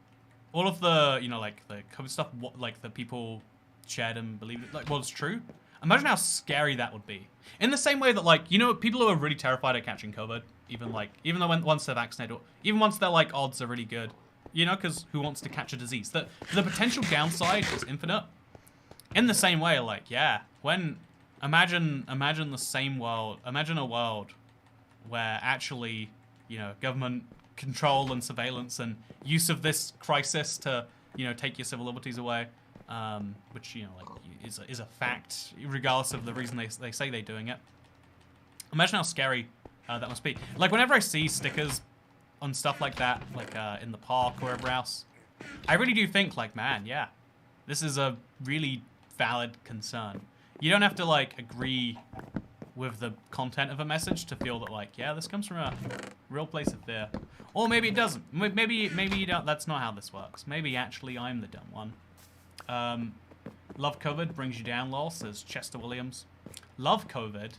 all of the, you know, like, the COVID stuff, like, the people shared and believed it, like, well, it's true. Imagine how scary that would be. In the same way that, like, you know, people who are really terrified of catching COVID, even though once they're vaccinated, or even once their, like, odds are really good, you know, because who wants to catch a disease? The potential downside is infinite. In the same way, like, yeah, imagine the same world, imagine a world where actually, you know, government control and surveillance and use of this crisis to, you know, take your civil liberties away, which, you know, like, is a fact, regardless of the reason they say they're doing it. Imagine how scary that must be. Like, whenever I see stickers on stuff like that, like in the park or wherever else, I really do think, like, man, yeah, this is a really valid concern. You don't have to, like, agree with the content of a message to feel that, like, yeah, this comes from a real place of fear. Or maybe it doesn't. Maybe you don't. That's not how this works. Maybe actually I'm the dumb one. Love COVID brings you down, lol, says Chester Williams. Love COVID?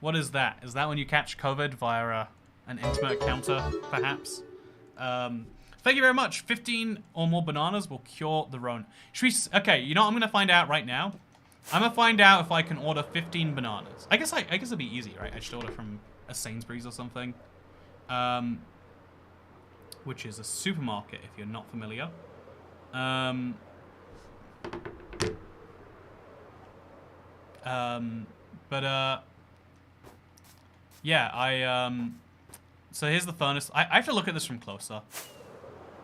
What is that? Is that when you catch COVID via an intimate encounter, perhaps? Thank you very much. 15 or more bananas will cure the Rona. Okay, you know what I'm gonna find out right now? I'm gonna find out if I can order 15 bananas. I guess it'd be easy, right? I should order from a Sainsbury's or something. Which is a supermarket, if you're not familiar. Yeah, so here's the furnace. I have to look at this from closer.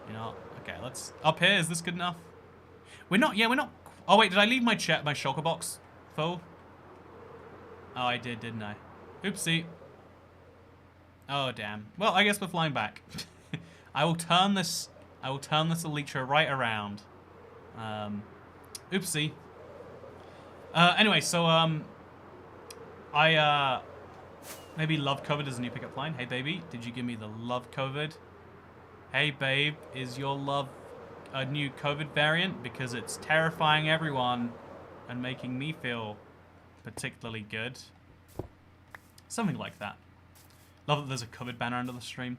You know, okay, up here, is this good enough? We're not, oh wait, did I leave my shulker box full? Oh, I did, didn't I? Oopsie. Oh, damn. Well, I guess we're flying back. I will turn this elytra right around. Oopsie. Anyway, so, maybe love COVID is a new pickup line. Hey, baby, did you give me the love COVID? Hey, babe, is your love a new COVID variant? Because it's terrifying everyone and making me feel particularly good. Something like that. Love that there's a COVID banner under the stream.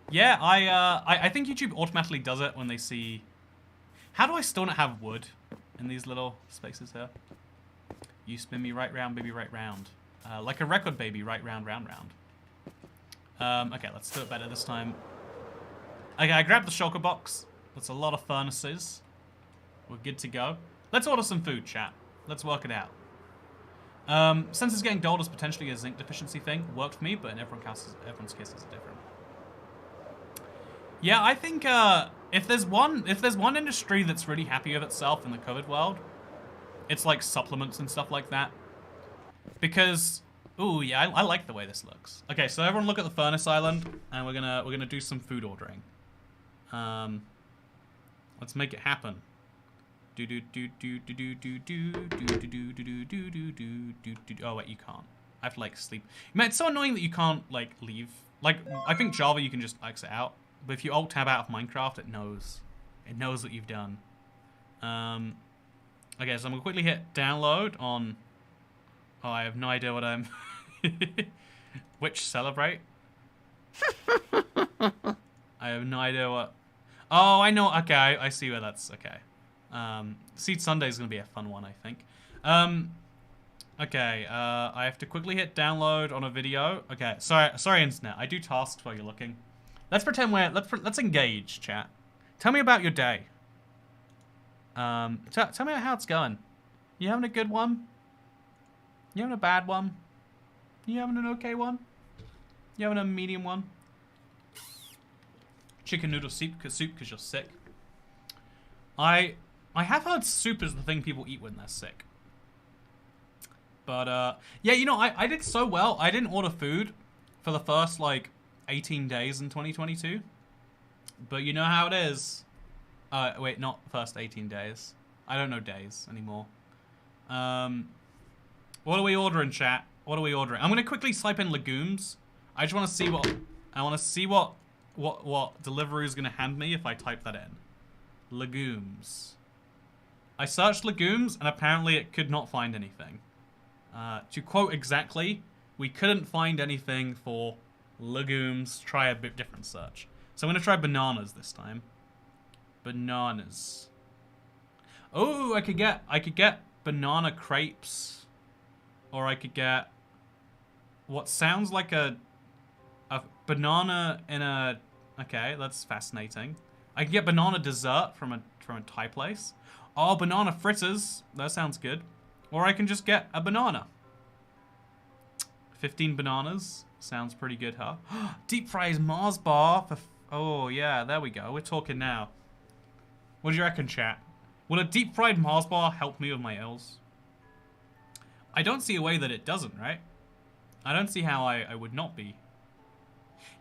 Yeah, I think YouTube automatically does it when they see... How do I still not have wood in these little spaces here? You spin me right round, baby, right round. Like a record, baby, right round, round, round. Okay, let's do it better this time. Okay, I grabbed the shulker box. That's a lot of furnaces. We're good to go. Let's order some food, chat. Let's work it out. Since it's getting dulled as potentially a zinc deficiency thing, worked for me, but in everyone's case it's different. Yeah, I think if there's one industry that's really happy with itself in the COVID world, it's like supplements and stuff like that. Because, ooh, yeah, I like the way this looks. Okay, so everyone look at the furnace island, and we're gonna do some food ordering. Let's make it happen. Oh wait, you can't. I have to like sleep. Man, it's so annoying that you can't like leave. Like, I think Java you can just exit out, but if you alt tab out of Minecraft, it knows what you've done. Okay, so I'm gonna quickly hit download on. Oh, I have no idea what I'm. Which celebrate? I have no idea what. Oh, I know. Okay, I see where that's. Okay. Seed Sunday is gonna be a fun one, I think. Okay. I have to quickly hit download on a video. Okay. Sorry, internet. I do tasks while you're looking. Let's pretend let's engage, chat. Tell me about your day. Tell me how it's going. You having a good one? You having a bad one? You having an okay one? You having a medium one? Chicken noodle soup because you're sick. I have heard soup is the thing people eat when they're sick. But, yeah, you know, I did so well. I didn't order food for the first, like, 18 days in 2022. But you know how it is. Wait, not first 18 days. I don't know days anymore. What are we ordering, chat? What are we ordering? I'm going to quickly type in legumes. I just want to see what... I want to see what Deliveroo is going to hand me if I type that in. Legumes. I searched legumes, and apparently it could not find anything. To quote exactly, we couldn't find anything for legumes. Try a bit different search. So I'm going to try bananas this time. Bananas. Oh, I could get banana crepes. Or I could get what sounds like a banana in a... Okay, that's fascinating. I can get banana dessert from a Thai place. Oh, banana fritters. That sounds good. Or I can just get a banana. 15 bananas. Sounds pretty good, huh? Deep fries Mars bar. Oh, yeah, there we go. We're talking now. What do you reckon, chat? Will a deep fried Mars bar help me with my ills? I don't see a way that it doesn't, right? I don't see how I would not be.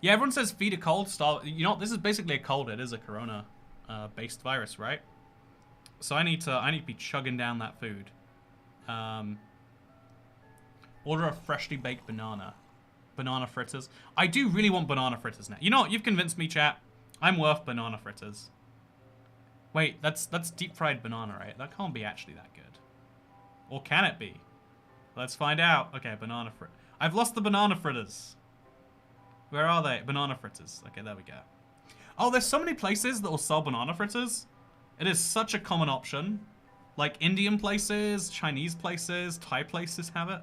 Yeah, everyone says feed a cold, starve. You know, this is basically a cold. It is a corona based virus, right? So I need to be chugging down that food. Order a freshly baked banana. Banana fritters. I do really want banana fritters now. You know what? You've convinced me, chat. I'm worth banana fritters. Wait, that's deep fried banana, right? That can't be actually that good. Or can it be? Let's find out. Okay, banana frit. I've lost the banana fritters. Where are they? Banana fritters. Okay, there we go. Oh, there's so many places that will sell banana fritters. It is such a common option. Like Indian places, Chinese places, Thai places have it.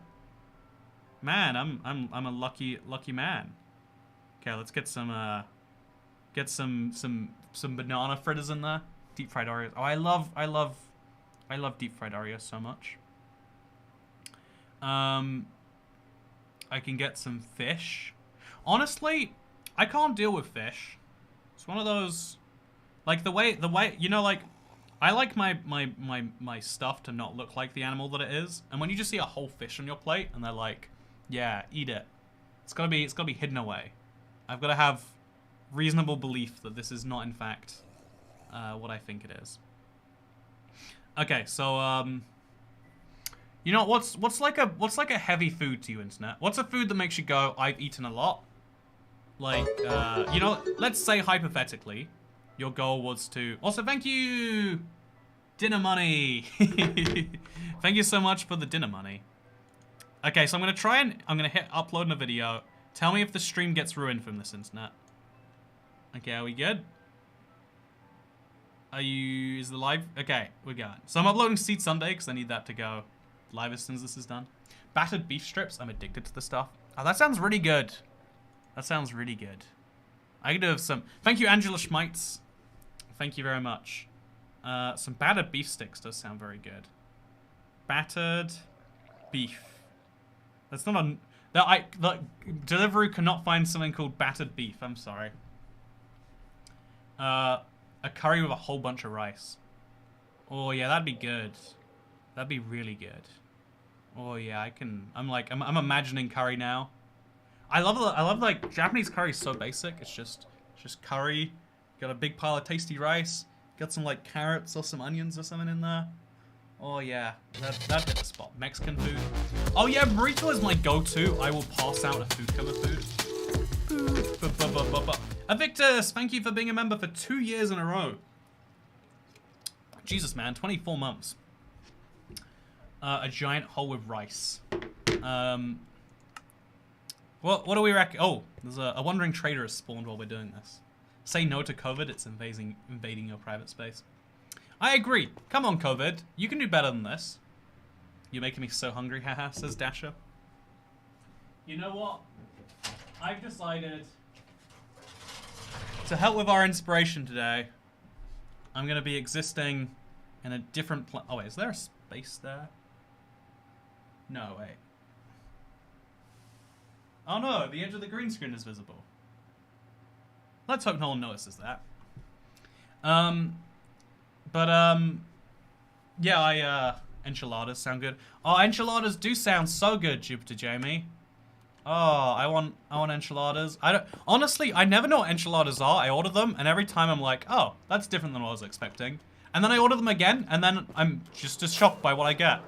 Man, I'm a lucky man. Okay, let's get some banana fritters in there. Deep fried Oreos. Oh, I love deep fried Oreos so much. I can get some fish. Honestly, I can't deal with fish. It's one of those, like the way you know, like I like my stuff to not look like the animal that it is. And when you just see a whole fish on your plate and they're like, yeah, eat it. It's gotta be hidden away. I've got to have reasonable belief that this is not in fact what I think it is. Okay, so you know what's like a heavy food to you, internet? What's a food that makes you go, I've eaten a lot? Like you know, let's say hypothetically, your goal was to... Also, thank you, dinner money. Thank you so much for the dinner money. Okay, so I'm gonna hit upload in a video. Tell me if the stream gets ruined from this, internet. Okay, are we good? Is the live? Okay, we're going. So I'm uploading Seed Sunday because I need that to go live as soon as this is done. Battered beef strips. I'm addicted to the stuff. Oh, that sounds really good. That sounds really good. I could have some... Thank you, Angela Schmeitz. Thank you very much. Some battered beef sticks does sound very good. Battered beef. That's not a... Deliveroo cannot find something called battered beef. I'm sorry. A curry with a whole bunch of rice. Oh, yeah, that'd be good. That'd be really good. Oh, yeah, I'm imagining curry now. I love like Japanese curry is so basic. It's just curry. Got a big pile of tasty rice. Got some like carrots or some onions or something in there. Oh yeah, that hit the spot. Mexican food. Oh yeah, burrito is my go-to. I will pass out a food cover food. Evictus, thank you for being a member for 2 years in a row. Jesus, man, 24 months. A giant hole with rice. What do we reckon? Oh, there's a wandering trader has spawned while we're doing this. Say no to COVID, it's invading your private space. I agree. Come on, COVID. You can do better than this. You're making me so hungry, haha, says Dasher. You know what? I've decided to help with our inspiration today. I'm going to be existing in a different oh, wait, is there a space there? No, wait. Oh no, the edge of the green screen is visible. Let's hope no one notices that. Yeah, enchiladas sound good. Oh, enchiladas do sound so good, Jupiter Jamie. Oh, I want enchiladas. Honestly, I never know what enchiladas are. I order them, and every time I'm like, oh, that's different than what I was expecting. And then I order them again, and then I'm just as shocked by what I get.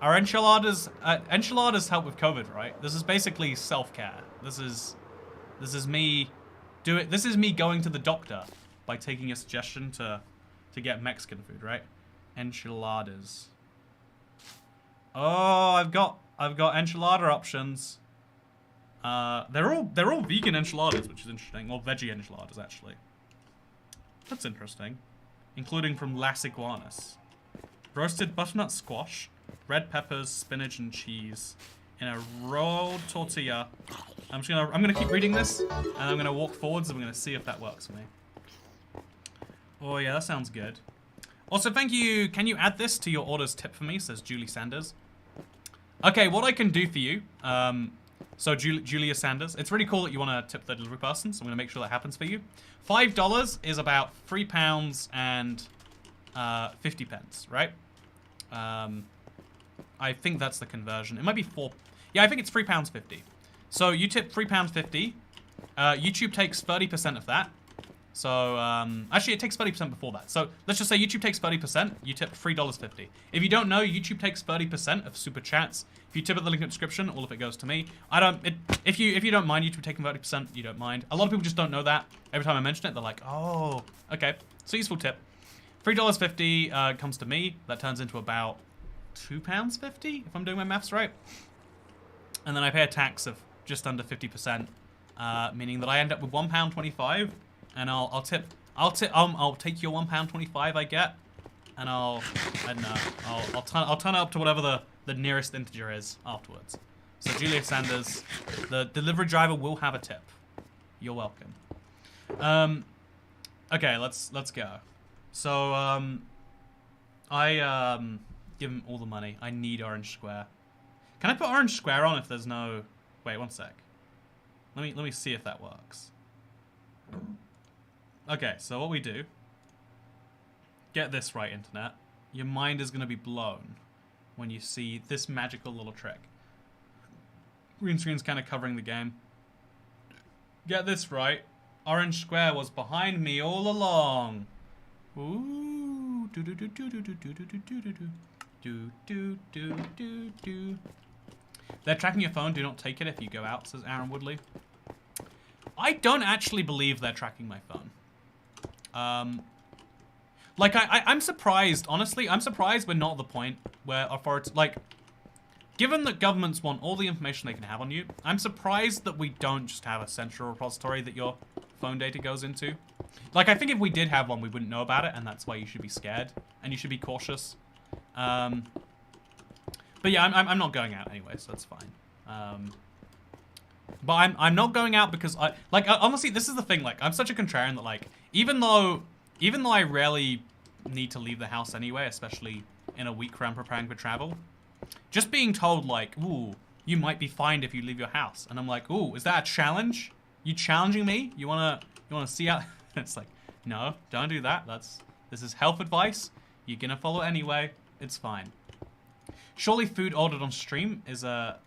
Our enchiladas help with COVID, right? This is basically self-care. This is me going to the doctor by taking a suggestion to get Mexican food, right? Enchiladas. Oh, I've got enchilada options. They're all vegan enchiladas, which is interesting, or veggie enchiladas actually. That's interesting, including from Las Iguanas. Roasted butternut squash, red peppers, spinach, and cheese in a rolled tortilla. I'm gonna keep reading this, and I'm gonna walk forwards, and we're gonna see if that works for me. Oh yeah, that sounds good. Also, thank you. Can you add this to your orders tip for me? Says Julie Sanders. Okay, what I can do for you. So Julia Sanders, it's really cool that you want to tip the delivery person, so I'm gonna make sure that happens for you. $5 is about £3 and 50 pence, right? I think that's the conversion. It might be £4. Yeah, I think it's £3.50. So you tip £3.50. YouTube takes 30% of that. So, actually it takes 30% before that. So, let's just say YouTube takes 30%, you tip $3.50. If you don't know, YouTube takes 30% of super chats. If you tip at the link in the description, all of it goes to me. If you don't mind YouTube taking 30%, you don't mind. A lot of people just don't know that. Every time I mention it, they're like, oh, okay. So, useful tip. $3.50 comes to me. That turns into about £2.50, if I'm doing my maths right. And then I pay a tax of just under 50%, meaning that I end up with £1.25. And I'll take your £1.25 I get, and I don't know, I'll turn it up to whatever the nearest integer is afterwards. So Julia Sanders, the delivery driver will have a tip. You're welcome. Okay, let's go. So I give him all the money. I need Orange Square. Can I put Orange Square on if there's no? Wait, one sec. Let me see if that works. Okay, so what we do, get this right, internet. Your mind is going to be blown when you see this magical little trick. Green screen's kind of covering the game. Get this right. Orange Square was behind me all along. Ooh. Do do do do do do do do do do do do do do do. They're tracking your phone. Do not take it if you go out, says Aaron Woodley. I don't actually believe they're tracking my phone. Like, I'm surprised, honestly, I'm surprised we're not at the point where authorities, like, given that governments want all the information they can have on you, I'm surprised that we don't just have a central repository that your phone data goes into. Like, I think if we did have one, we wouldn't know about it, and that's why you should be scared, and you should be cautious. But yeah, I'm not going out anyway, so that's fine. But I'm not going out because honestly, this is the thing, like, I'm such a contrarian that, like, even though I rarely need to leave the house anyway, especially in a week where I'm preparing for travel, just being told, like, ooh, you might be fined if you leave your house, and I'm like, ooh, is that a challenge? You challenging me? You wanna see out? It's like, no, don't do that. This is health advice. You're gonna follow it anyway. It's fine. Surely food ordered on stream is well,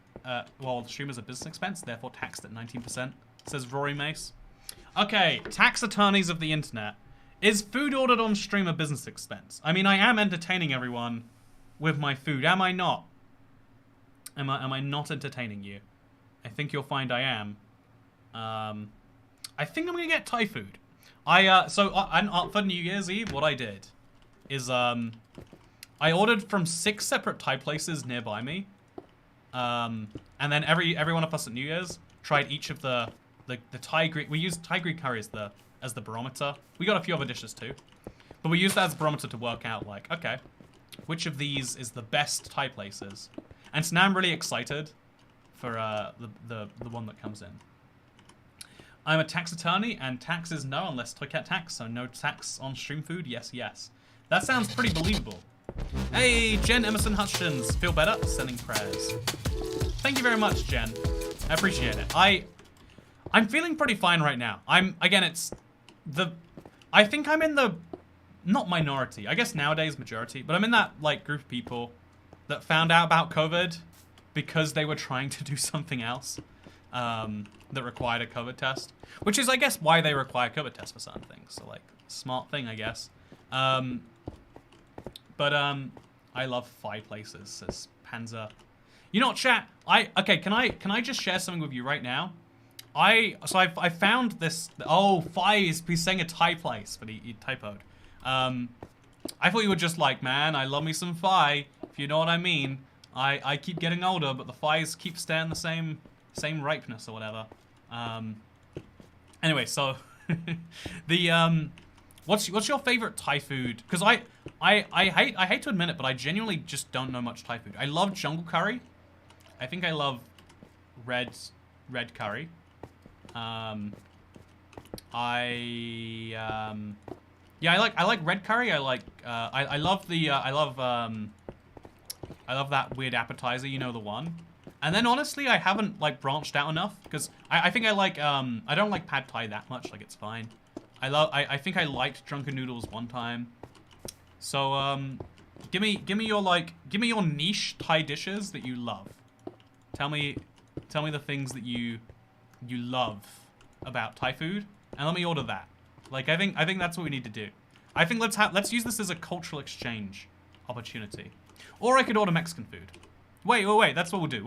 the stream is a business expense, therefore taxed at 19%, says Rory Mace. Okay, tax attorneys of the internet. Is food ordered on stream a business expense? I mean, I am entertaining everyone with my food, am I not? Am I not entertaining you? I think you'll find I am. I think I'm gonna get Thai food. For New Year's Eve, what I did is, I ordered from 6 separate Thai places nearby me. And then every one of us at New Year's tried each of the Thai Greek. We used Thai Greek curry as the barometer. We got a few other dishes too, but we used that as a barometer to work out, like, okay, which of these is the best Thai places. And so now I'm really excited for the one that comes in. I'm a tax attorney, and tax is no unless Toycat tax, so no tax on stream food, yes, yes. That sounds pretty believable. Hey, Jen Emerson Hutchins, feel better? Sending prayers. Thank you very much, Jen. I appreciate it. I'm feeling pretty fine right now. I think I'm in the, not minority, I guess nowadays majority, but I'm in that like group of people that found out about COVID because they were trying to do something else that required a COVID test, which is, I guess, why they require COVID tests for certain things. So like, smart thing, I guess. I love fireplaces, says Panzer. You know what, chat? Okay, can I just share something with you right now? I found this. Oh, Fies, he's saying a Thai place, but he typoed. I thought you were just like, man, I love me some Phi, if you know what I mean. I keep getting older, but the Phis keep staying the same ripeness or whatever. Anyway, so the what's your favorite Thai food? Because I hate to admit it, but I genuinely just don't know much Thai food. I love jungle curry. I think I love red curry. Yeah, I like red curry. I like I love that weird appetizer, you know, the one. And then honestly, I haven't like branched out enough because I think I like I don't like pad thai that much. Like, it's fine. I think I liked drunken noodles one time. So give me your niche Thai dishes that you love. Tell me the things that you love about Thai food, and let me order that. Like, I think that's what we need to do. I think let's use this as a cultural exchange opportunity. Or I could order Mexican food. Wait, that's what we'll do.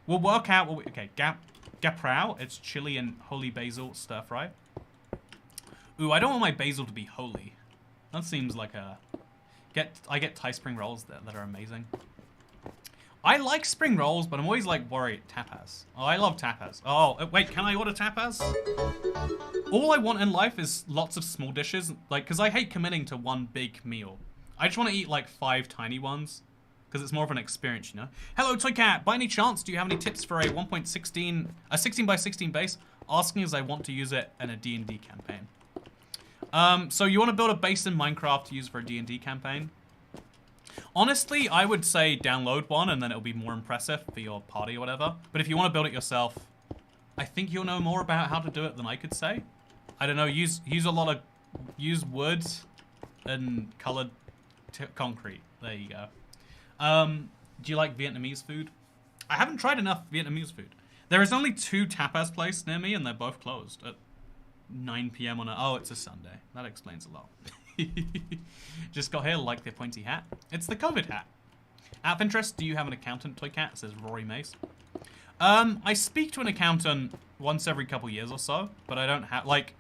We'll work out what okay, gaprao, it's chili and holy basil stir fry. Ooh, I don't want my basil to be holy. That seems like I get Thai spring rolls that are amazing. I like spring rolls, but I'm always like worried. Tapas. Oh, I love tapas. Oh, wait, can I order tapas? All I want in life is lots of small dishes, like, because I hate committing to one big meal. I just want to eat like 5 tiny ones, because it's more of an experience, you know? Hello, Toycat. By any chance, do you have any tips for a 1.16, a 16 by 16 base? Asking as I want to use it in a D&D campaign. So you want to build a base in Minecraft to use for a D&D campaign? Honestly, I would say download one and then it'll be more impressive for your party or whatever. But if you want to build it yourself, I think you'll know more about how to do it than I could say. I don't know, use wood and colored concrete. There you go. Do you like Vietnamese food? I haven't tried enough Vietnamese food. There is only 2 tapas places near me and they're both closed at 9 PM on oh, it's a Sunday. That explains a lot. Just got here, like the pointy hat. It's the COVID hat. Out of interest, do you have an accountant, Toycat? Says Rory Mace. I speak to an accountant once every couple years or so, but I don't have, like,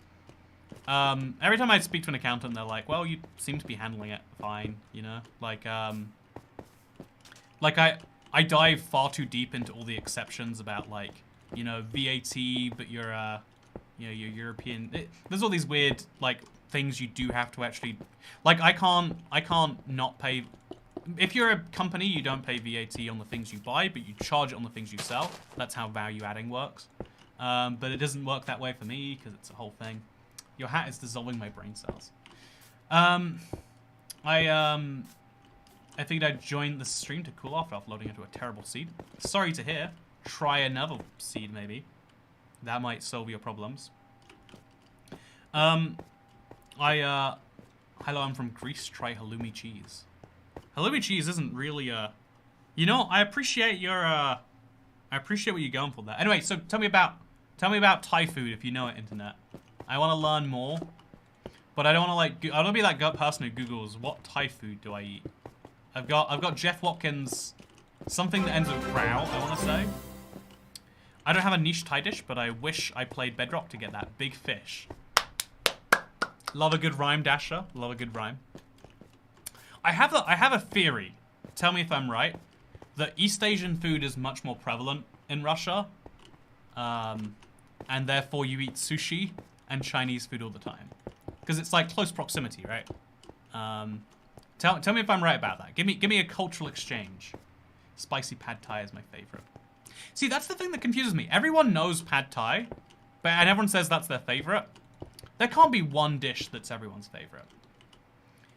every time I speak to an accountant, they're like, well, you seem to be handling it fine, you know? Like I dive far too deep into all the exceptions about, like, you know, VAT, but you're, you know, you're European. There's all these weird, like, things you do have to actually, like, I can't not pay. If you're a company, you don't pay VAT on the things you buy, but you charge it on the things you sell. That's how value adding works. But it doesn't work that way for me because it's a whole thing. Your hat is dissolving my brain cells. I figured I'd join the stream to cool off after loading into a terrible seed. Sorry to hear. Try another seed, maybe. That might solve your problems. Hello, I'm from Greece. Try halloumi cheese. Halloumi cheese isn't really a... You know, I appreciate your, I appreciate what you're going for there. Anyway, so tell me about Thai food if you know it, internet. I want to learn more. But I don't want to, like... I don't want to be that gut person who Googles, what Thai food do I eat? I've got Jeff Watkins, something that ends with crow, I want to say. I don't have a niche Thai dish, but I wish I played Bedrock to get that big fish. Love a good rhyme, Dasher. Love a good rhyme. I have a theory. Tell me if I'm right. That East Asian food is much more prevalent in Russia. And therefore you eat sushi and Chinese food all the time. Because it's like close proximity, right? Tell me if I'm right about that. Give me a cultural exchange. Spicy pad thai is my favorite. See, that's the thing that confuses me. Everyone knows pad thai, And everyone says that's their favorite. There can't be one dish that's everyone's favorite.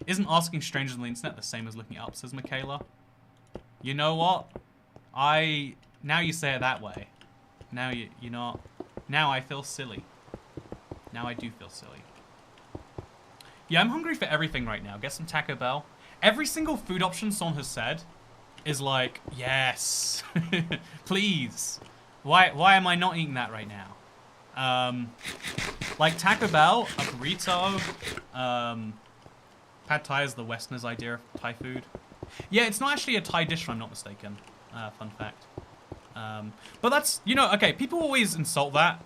Isn't asking strangers on the internet the same as looking it up, says Michaela? You know what? Now you say it that way. Now you're not... Now I feel silly. Now I do feel silly. Yeah, I'm hungry for everything right now. Get some Taco Bell. Every single food option someone has said is like, yes, please. Why am I not eating that right now? Like Taco Bell, a burrito, Pad Thai is the Westerners' idea of Thai food. Yeah, it's not actually a Thai dish if I'm not mistaken. Fun fact. But that's, you know, okay, people always insult that.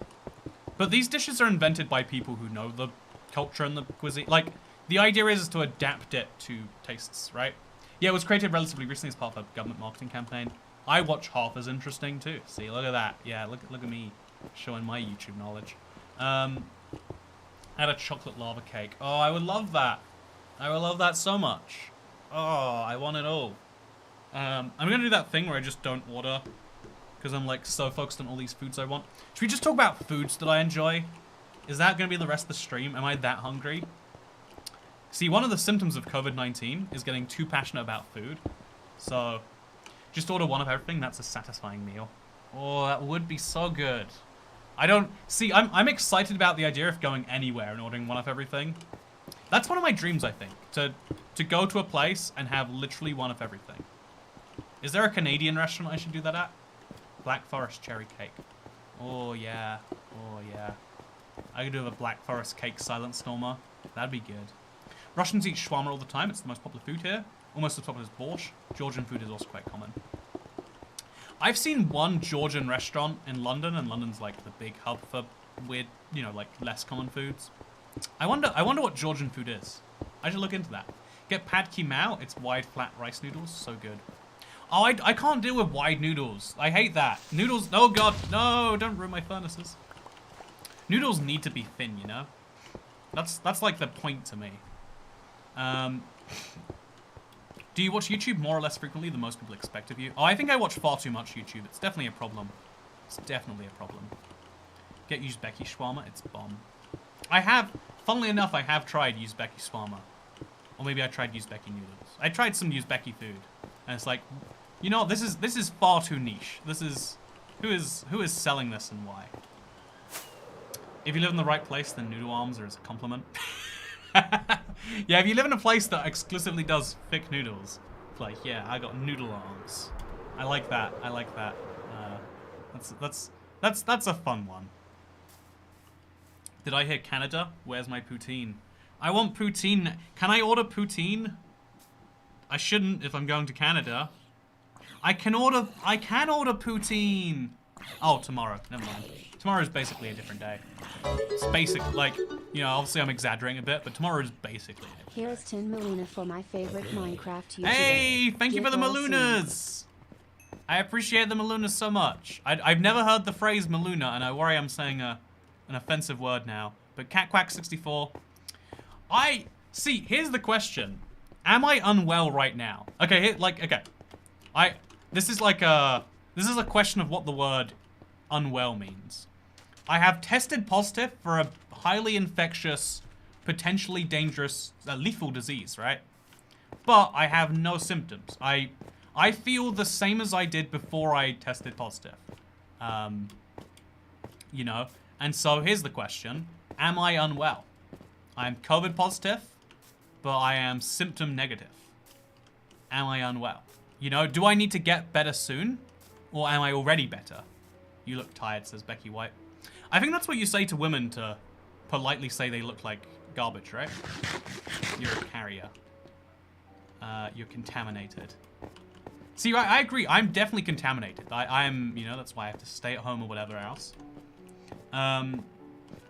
But these dishes are invented by people who know the culture and the cuisine. Like, the idea is to adapt it to tastes, right? Yeah, it was created relatively recently as part of a government marketing campaign. I watch half as interesting too. See, look at that. Yeah, look at me showing my YouTube knowledge. Add a chocolate lava cake. Oh, I would love that. I would love that so much. Oh, I want it all. I'm gonna do that thing where I just don't order because I'm like so focused on all these foods I want. Should we just talk about foods that I enjoy? Is that gonna be the rest of the stream? Am I that hungry? See, one of the symptoms of COVID-19 is getting too passionate about food. So, just order one of everything. That's a satisfying meal. Oh, that would be so good. I don't... See, I'm excited about the idea of going anywhere and ordering one of everything. That's one of my dreams, I think. To go to a place and have literally one of everything. Is there a Canadian restaurant I should do that at? Black Forest cherry cake. Oh, yeah. Oh, yeah. I could do a Black Forest cake silent stormer. That'd be good. Russians eat shawarma all the time. It's the most popular food here. Almost as popular as borscht. Georgian food is also quite common. I've seen one Georgian restaurant in London, and London's like the big hub for weird, you know, like less common foods. I wonder what Georgian food is. I should look into that. Get pad ki mao. It's wide, flat rice noodles. So good. Oh, I can't deal with wide noodles. I hate that. Noodles. Oh god, no! Don't ruin my furnaces. Noodles need to be thin, you know. That's like the point to me. Do you watch YouTube more or less frequently than most people expect of you? Oh, I think I watch far too much YouTube. It's definitely a problem. It's definitely a problem. Get Uzbeki shawarma. It's bomb. Funnily enough, I have tried Uzbeki shawarma. Or maybe I tried Uzbeki noodles. I tried some Uzbeki food. And it's like, you know, this is far too niche. This is... Who is selling this and why? If you live in the right place, then noodle arms are as a compliment. Yeah, if you live in a place that exclusively does thick noodles, it's like, yeah, I got noodle arms. I like that. I like that. That's a fun one. Did I hear Canada? Where's my poutine? I want poutine. Can I order poutine? I shouldn't if I'm going to Canada. I can order poutine. Oh, tomorrow. Never mind. Tomorrow is basically a different day. It's basic, like, you know, obviously I'm exaggerating a bit, but tomorrow is basically it. Here is 10 Maluna for my favorite Minecraft YouTuber. Hey, thank you for the Get well Malunas. I appreciate the Malunas so much. I've never heard the phrase Maluna, and I worry I'm saying an offensive word now. But CatQuack64, here's the question. Am I unwell right now? Okay, this is a question of what the word unwell means. I have tested positive for a highly infectious, potentially dangerous, lethal disease, right? But I have no symptoms. I feel the same as I did before I tested positive. You know, and so here's the question. Am I unwell? I'm COVID positive, but I am symptom negative. Am I unwell? You know, do I need to get better soon? Or am I already better? You look tired, says Becky White. I think that's what you say to women to politely say they look like garbage, right? You're a carrier. You're contaminated. See, I agree. I'm definitely contaminated. I'm, you know, that's why I have to stay at home or whatever else.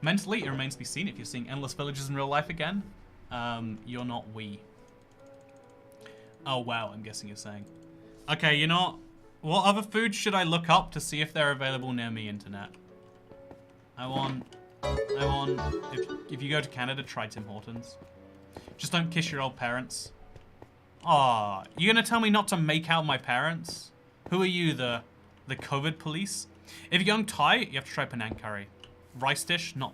Mentally, it remains to be seen if you're seeing endless villages in real life again. You're not we. Oh, wow, I'm guessing you're saying. Okay, you know, what other foods should I look up to see if they're available near me, internet? If you go to Canada, try Tim Hortons. Just don't kiss your old parents. Aw, you gonna tell me not to make out my parents? Who are you, the COVID police? If you're going Thai, you have to try Penang curry. rice dish, not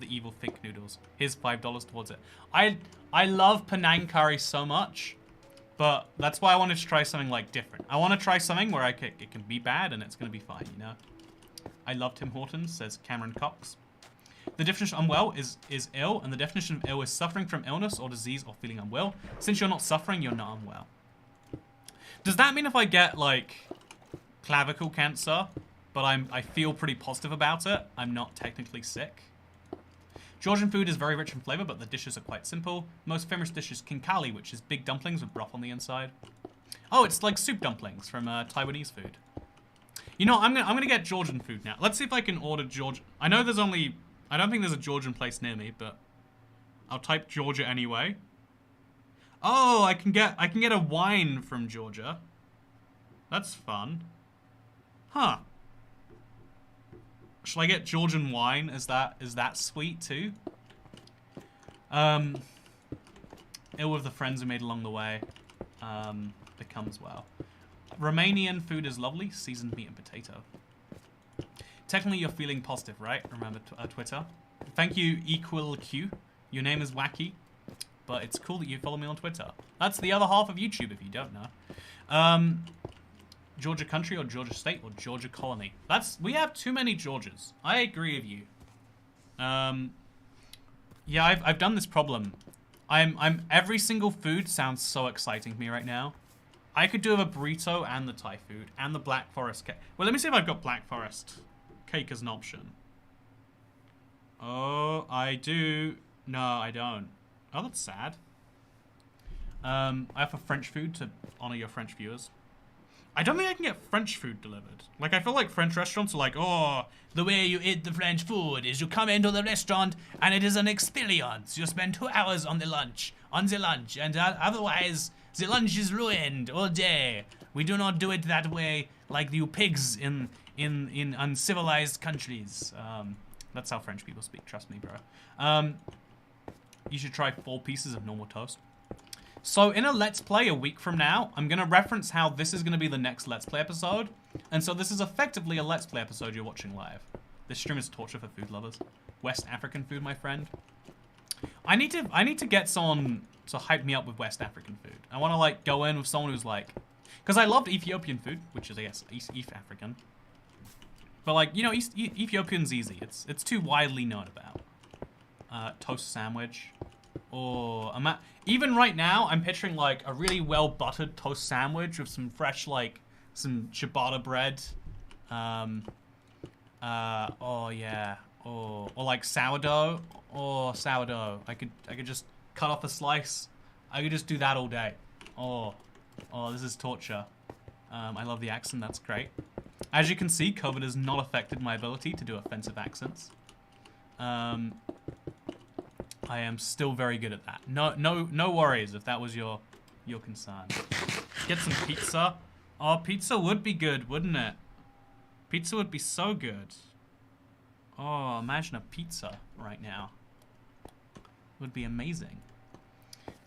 the evil thick noodles. Here's $5 towards it. I love Penang curry so much, but that's why I wanted to try something like different. I want to try something where it can be bad and it's gonna be fine, you know. I love Tim Hortons, says Cameron Cox. The definition of unwell is ill, and the definition of ill is suffering from illness or disease or feeling unwell. Since you're not suffering, you're not unwell. Does that mean if I get like clavicle cancer, but I feel pretty positive about it, I'm not technically sick? Georgian food is very rich in flavor, but the dishes are quite simple. Most famous dish is kinkali, which is big dumplings with broth on the inside. Oh, it's like soup dumplings from Taiwanese food. You know, I'm gonna get Georgian food now. Let's see if I can order Georgian. I know there's only. I don't think there's a Georgian place near me, but I'll type Georgia anyway. Oh, I can get a wine from Georgia. That's fun. Huh. Shall I get Georgian wine? Is that sweet too? Ill with the friends we made along the way. Becomes well. Romanian food is lovely. Seasoned meat and potato. Technically, you're feeling positive, right? Remember Twitter. Thank you, Equal Q. Your name is wacky, but it's cool that you follow me on Twitter. That's the other half of YouTube, if you don't know. Georgia country or Georgia state or Georgia colony. We have too many Georgias. I agree with you. Yeah, I've done this problem. Every single food sounds so exciting to me right now. I could do a burrito and the Thai food and the Black Forest cake. Well, let me see if I've got Black Forest cake as an option. Oh, I do. No, I don't. Oh, that's sad. I offer French food to honor your French viewers. I don't think I can get French food delivered. Like, I feel like French restaurants are like, oh, the way you eat the French food is you come into the restaurant and it is an experience. You spend 2 hours on the lunch, and otherwise the lunch is ruined all day. We do not do it that way like you pigs in uncivilized countries. That's how French people speak, trust me, bro. You should try 4 pieces of normal toast. So in a Let's Play a week from now, I'm going to reference how this is going to be the next Let's Play episode. And so this is effectively a Let's Play episode you're watching live. This stream is torture for food lovers. West African food, my friend. I need to get someone to hype me up with West African food. I want to like go in with someone who's like... Because I loved Ethiopian food, which is, I guess, East African. But like, you know, Ethiopian's easy. It's too widely known about. Toast sandwich. Or even right now, I'm picturing like a really well buttered toast sandwich with some fresh like some ciabatta bread. Oh yeah. Or like sourdough. Or sourdough. I could just cut off a slice. I could just do that all day. Oh, this is torture. I love the accent. That's great. As you can see, COVID has not affected my ability to do offensive accents. I am still very good at that. No worries if that was your concern. Get some pizza. Oh, pizza would be good, wouldn't it? Pizza would be so good. Oh, imagine a pizza right now. Would be amazing.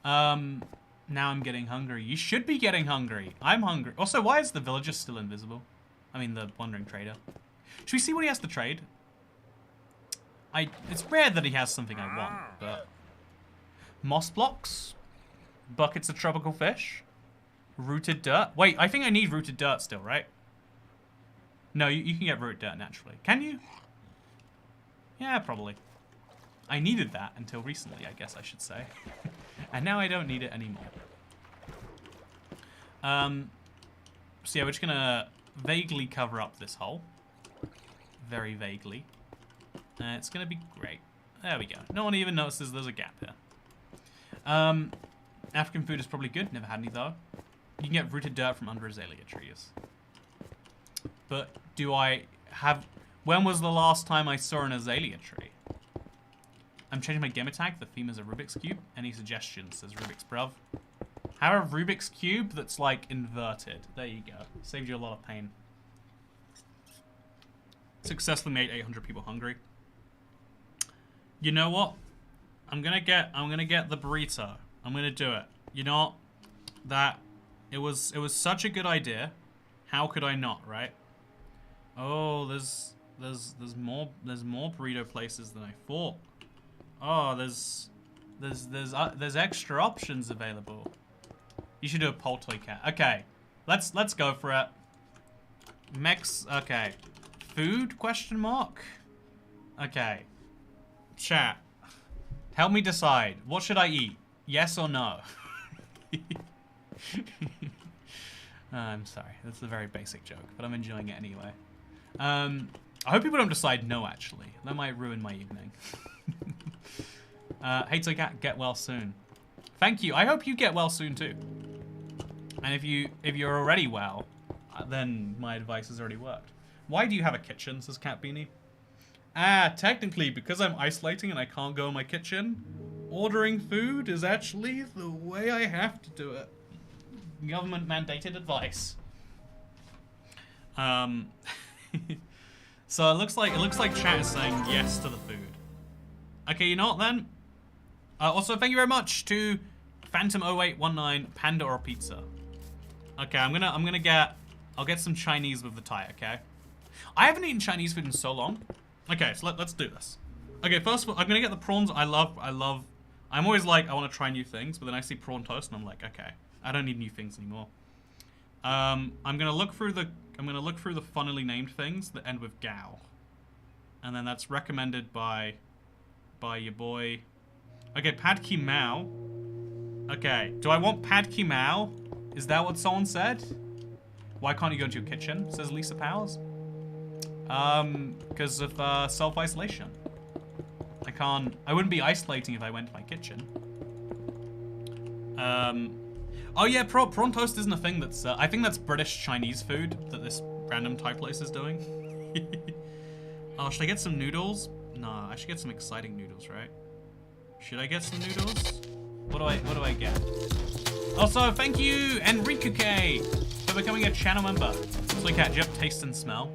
Now I'm getting hungry. You should be getting hungry. I'm hungry. Also, why is the villager still invisible? I mean, the wandering trader. Should we see what he has to trade? It's rare that he has something I want, but... Moss blocks? Buckets of tropical fish? Rooted dirt? Wait, I think I need rooted dirt still, right? No, you can get rooted dirt naturally. Can you? Yeah, probably. I needed that until recently, I guess I should say. And now I don't need it anymore. So yeah, we're just gonna vaguely cover up this hole. Very vaguely. It's gonna be great. There we go. No one even notices there's a gap here. African food is probably good. Never had any though. You can get rooted dirt from under azalea trees. But do I have... When was the last time I saw an azalea tree? I'm changing my gamer tag. The theme is a Rubik's Cube. Any suggestions? Says Rubik's bruv. Have a Rubik's Cube that's like inverted. There you go. Saved you a lot of pain. Successfully made 800 people hungry. You know what? I'm gonna get the burrito. I'm gonna do it. You know that it was such a good idea. How could I not, right? Oh, there's There's more burrito places than I thought. Oh, there's extra options available. You should do a Poltoy cat. Okay, let's go for it. Okay, food question mark. Okay, chat. Help me decide. What should I eat? Yes or no? I'm sorry. That's a very basic joke, but I'm enjoying it anyway. I hope people don't decide no, actually. That might ruin my evening. Hey, Toy Cat, get well soon. Thank you. I hope you get well soon, too. And if you're already well, then my advice has already worked. Why do you have a kitchen, says Cat Beanie? Technically, because I'm isolating and I can't go in my kitchen, ordering food is actually the way I have to do it. Government mandated advice. So it looks like chat is saying yes to the food. Okay, you know what then? Also, thank you very much to Phantom0819 Panda or Pizza. Okay, I'll get some Chinese with the Thai. Okay, I haven't eaten Chinese food in so long. Okay, so let's do this. Okay, first of all, I'm gonna get the prawns. I'm always like, I want to try new things, but then I see prawn toast and I'm like, okay, I don't need new things anymore. I'm gonna look through the funnily named things that end with Gao, and then that's recommended by your boy. Okay, Pad Ki Mao. Okay, do I want Pad Ki Mao? Is that what someone said? Why can't you go into your kitchen? Says Lisa Powers. Because of self-isolation. I wouldn't be isolating if I went to my kitchen. Oh yeah, prawn toast isn't a thing that's, I think that's British Chinese food that this random Thai place is doing. Oh, should I get some noodles? Nah, I should get some exciting noodles, right? Should I get some noodles? What do I get? Also, thank you, Enrique, for becoming a channel member. So, Cat, do you have taste and smell?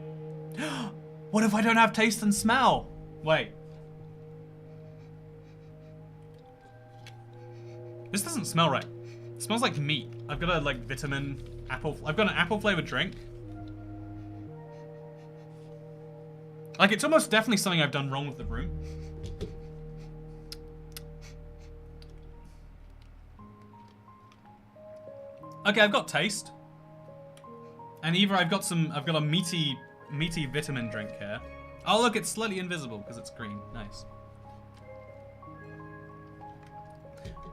What if I don't have taste and smell? Wait. This doesn't smell right. It smells like meat. I've got a, like, vitamin apple. I've got an apple flavored drink. Like, it's almost definitely something I've done wrong with the room. Okay, I've got taste. And either I've got a meaty vitamin drink here. Oh look, it's slightly invisible because it's green. Nice.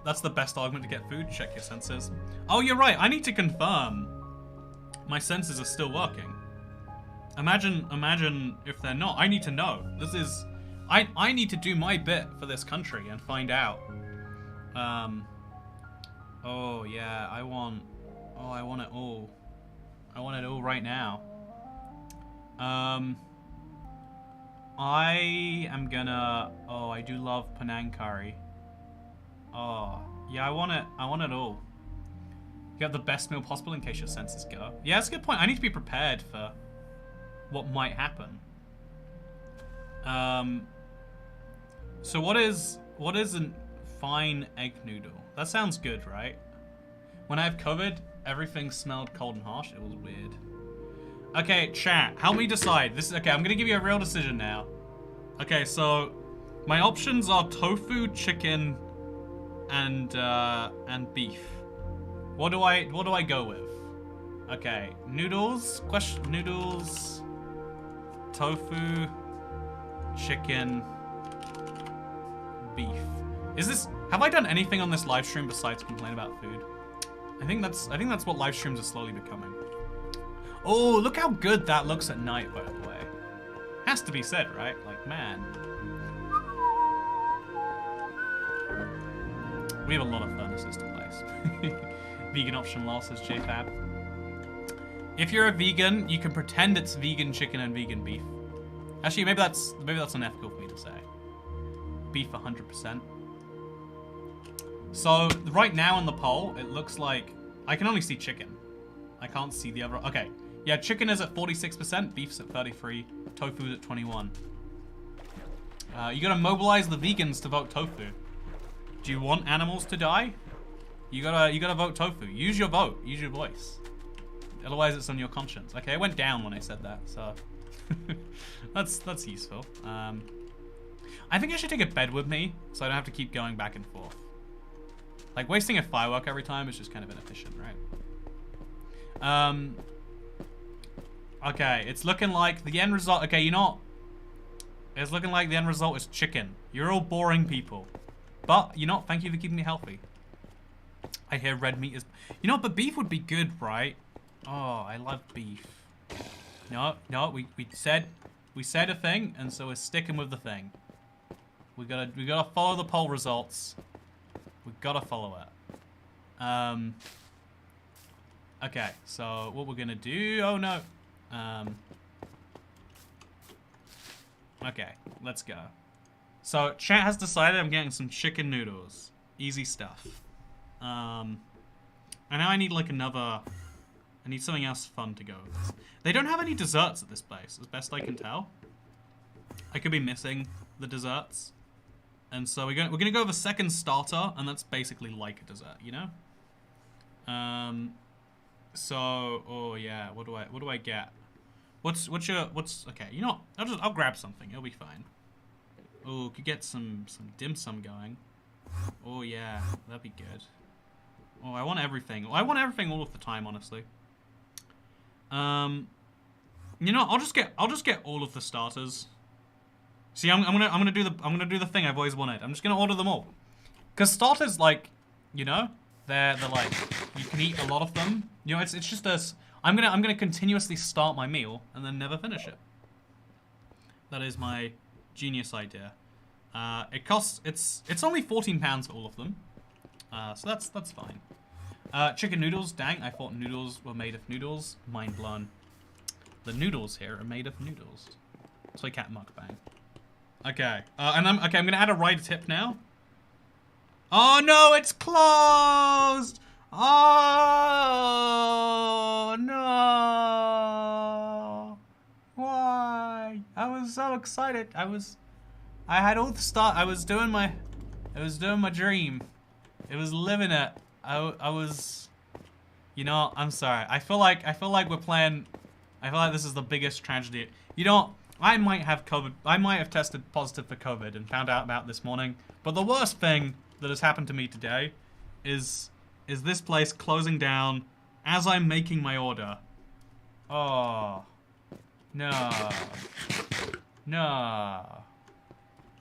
That's the best argument to get food. Check your senses. Oh, you're right. I need to confirm my senses are still working. Imagine if they're not. I need to know. This is... I need to do my bit for this country and find out. Oh, yeah. I want it all. I want it all right now. I am gonna... Oh, I do love Penang curry. Oh, yeah, I want it all. You have the best meal possible in case your senses go. Yeah, that's a good point. I need to be prepared for what might happen. So what is a fine egg noodle? That sounds good, right? When I have COVID, everything smelled cold and harsh. It was weird. Okay, chat, help me decide. This is okay. I'm gonna give you a real decision now. Okay, so my options are tofu, chicken, and beef. What do I go with? Okay, noodles. Noodles. Tofu, chicken, beef. Have I done anything on this live stream besides complain about food? I think that's what live streams are slowly becoming. Oh, look how good that looks at night, by the way. Has to be said, right? Like, man. We have a lot of furnaces to place. Vegan option law, says JFab. If you're a vegan, you can pretend it's vegan chicken and vegan beef. Actually, maybe that's unethical for me to say. Beef 100%. So right now on the poll, it looks like I can only see chicken. I can't see the other. Okay, yeah, chicken is at 46%, beef's at 33%, tofu's at 21%. You gotta mobilize the vegans to vote tofu. Do you want animals to die? You gotta vote tofu. Use your vote. Use your voice. Otherwise, it's on your conscience. Okay, it went down when I said that. So, That's useful. I think I should take a bed with me so I don't have to keep going back and forth. Like, wasting a firework every time is just kind of inefficient, right? Okay, it's looking like the end result... Okay, you know what? It's looking like the end result is chicken. You're all boring people. But, you know what? Thank you for keeping me healthy. I hear red meat is... You know, but beef would be good, right? Oh, I love beef. No, we said a thing, and so we're sticking with the thing. We gotta follow the poll results. We gotta follow it. Okay, so what we're gonna do... Oh, no. Okay, let's go. So, chat has decided I'm getting some chicken noodles. Easy stuff. And now I need like another... I need something else fun to go with this. They don't have any desserts at this place, as best I can tell. I could be missing the desserts. And so we're gonna go with a second starter, and that's basically like a dessert, you know? So, oh yeah, what do I get? What's okay, you know what? I'll grab something, it'll be fine. Oh, could get some dim sum going. Oh yeah, that'd be good. Oh, I want everything. I want everything all of the time, honestly. You know, I'll just get all of the starters. See, I'm gonna do the thing I've always wanted. I'm just gonna order them all. Cause starters, like, you know, they're like, you can eat a lot of them. You know, it's just this. I'm gonna continuously start my meal and then never finish it. That is my genius idea. It costs, it's only £14 for all of them. So that's fine. Chicken noodles, dang, I thought noodles were made of noodles. Mind blown. The noodles here are made of noodles. Soy cat mukbang. Okay, and I'm gonna add a rider tip now. Oh no, it's closed! Oh no! Why? I was so excited. I had all the start. I was doing my dream. It was living it. I was, you know, I'm sorry. I feel like we're playing. I feel like this is the biggest tragedy. You know, I might have COVID. I might have tested positive for COVID and found out about this morning. But the worst thing that has happened to me today is this place closing down as I'm making my order. Oh, no, no.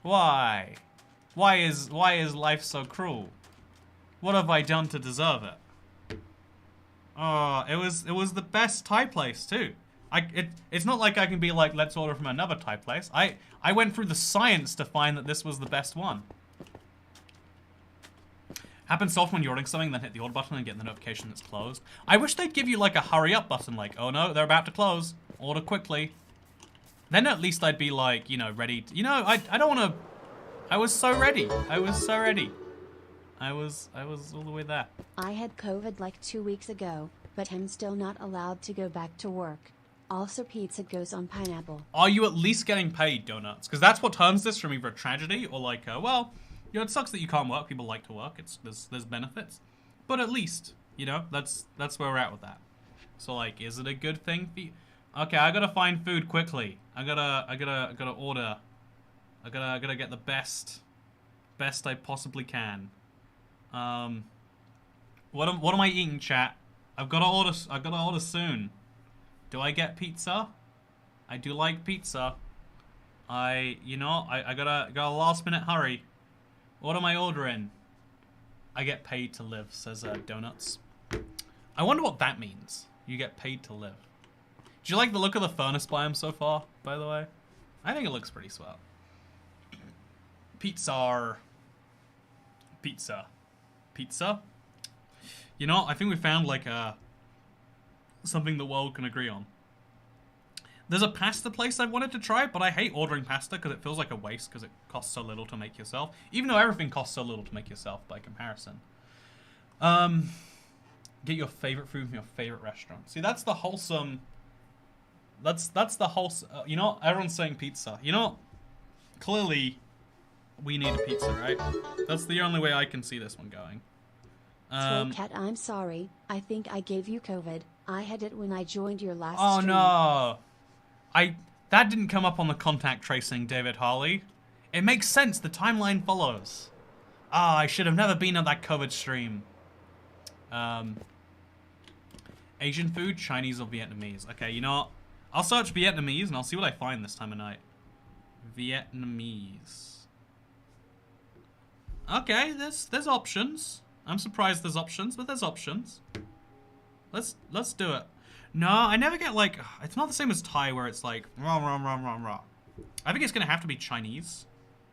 Why? Why is life so cruel? What have I done to deserve it? Oh, it was the best Thai place too. It's not like I can be like, let's order from another Thai place. I went through the science to find that this was the best one. Happens so often when you're ordering something, then hit the order button and get the notification that's closed. I wish they'd give you like a hurry up button, like, oh no, they're about to close. Order quickly. Then at least I'd be like, you know, ready to, you know, I don't want to. I was so ready. I was so ready. I was all the way there. I had COVID like 2 weeks ago, but I'm still not allowed to go back to work. Also, pizza goes on pineapple. Are you at least getting paid, Donuts? Because that's what turns this from either a tragedy or like, well, you know, it sucks that you can't work. People like to work. There's benefits, but at least, you know, that's where we're at with that. So like, is it a good thing for you? Okay, I gotta find food quickly. I gotta order. I gotta get the best I possibly can. What am I eating, chat? I've gotta order soon. Do I get pizza? I do like pizza. I got a last minute hurry. What am I ordering? I get paid to live, says Donuts. I wonder what that means. You get paid to live. Do you like the look of the furnace biome so far, by the way? I think it looks pretty swell. Pizza. You know, I think we found like something the world can agree on. There's a pasta place I've wanted to try, but I hate ordering pasta because it feels like a waste because it costs so little to make yourself. Even though everything costs so little to make yourself by comparison. Get your favorite food from your favorite restaurant. See, that's the wholesome. That's the wholesome. You know, everyone's saying pizza. You know, clearly, we need a pizza, right? That's the only way I can see this one going. Cat, I'm sorry. I think I gave you COVID. I had it when I joined your last stream. Oh no. That didn't come up on the contact tracing, David Harley. It makes sense. The timeline follows. Ah, I should have never been on that COVID stream. Asian food, Chinese or Vietnamese? Okay, you know what? I'll search Vietnamese and I'll see what I find this time of night. Vietnamese. Okay, there's options. I'm surprised there's options, but there's options. Let's do it. No, I never get like, it's not the same as Thai where it's like rah rah rah rah rah. I think it's gonna have to be Chinese.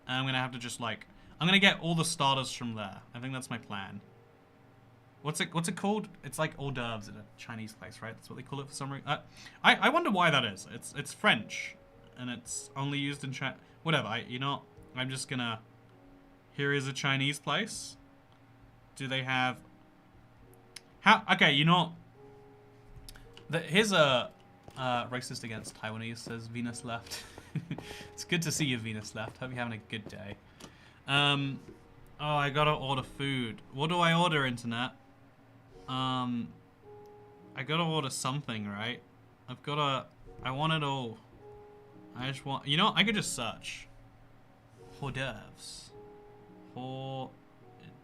And I'm gonna have to just like, I'm gonna get all the starters from there. I think that's my plan. What's it called? It's like hors d'oeuvres at a Chinese place, right? That's what they call it for some reason. I wonder why that is. It's French, and it's only used in China. Whatever. You know, I'm just gonna. Here is a Chinese place. Do they have? Okay, you know. Here's a racist against Taiwanese. Says Venus left. It's good to see you, Venus left. Hope you're having a good day. Oh, I gotta order food. What do I order, internet? I gotta order something, right? I want it all. I just want, you know, I could just search. Hors d'oeuvres. Hors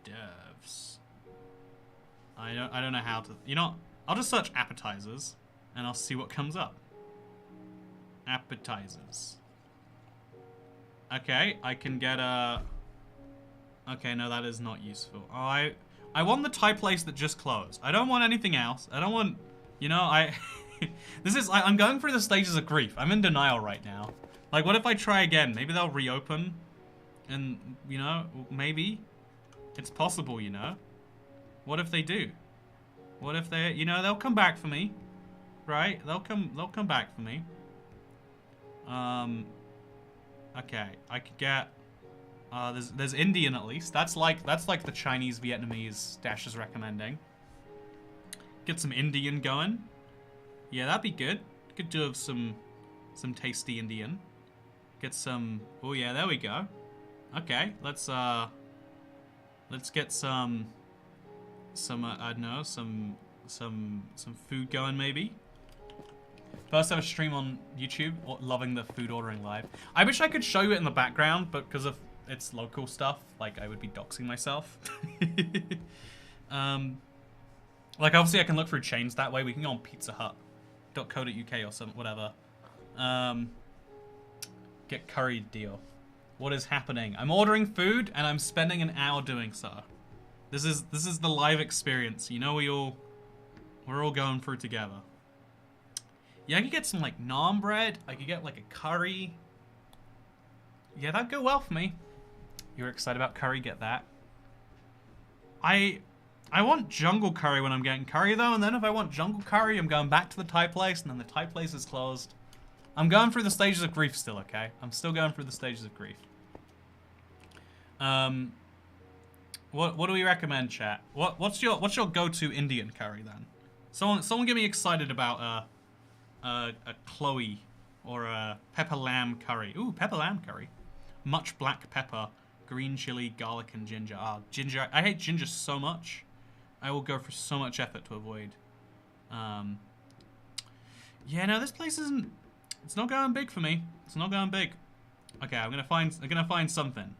d'oeuvres. I don't know how to, you know, I'll just search appetizers and I'll see what comes up. Appetizers. Okay, I can get a, okay, no, that is not useful. Oh, I want the Thai place that just closed. I don't want anything else. I don't want, you know, I'm going through the stages of grief. I'm in denial right now. Like, what if I try again? Maybe they'll reopen. And, you know, maybe. It's possible, you know. What if they do? What if they, you know, they'll come back for me. Right? They'll come back for me. Okay, I could get, there's Indian at least. That's like the Chinese Vietnamese Dash is recommending. Get some Indian going. Yeah, that'd be good. Could do some tasty Indian. Get some. Oh yeah, there we go. Okay, let's get some I don't know, some food going maybe. First ever stream on YouTube, loving the food ordering live. I wish I could show you it in the background, but because of its local stuff, like I would be doxing myself. Like obviously I can look through chains that way. We can go on pizzahut.co.uk or something, whatever. Get curried deal. What is happening? I'm ordering food and I'm spending an hour doing so. This is the live experience. You know, we're all going through together. Yeah, I could get some like naan bread. I could get like a curry. Yeah, that'd go well for me. You're excited about curry? Get that. I want jungle curry when I'm getting curry though, and then if I want jungle curry, I'm going back to the Thai place, and then the Thai place is closed. I'm going through the stages of grief still, okay? I'm still going through the stages of grief. What do we recommend, chat? What's your go-to Indian curry then? Someone get me excited about a Chloe or a pepper lamb curry. Ooh, pepper lamb curry. Much black pepper, green chili, garlic, and ginger. Ah, ginger. I hate ginger so much. I will go for so much effort to avoid. Yeah, no, this place isn't. It's not going big for me. It's not going big. Okay, I'm gonna find something.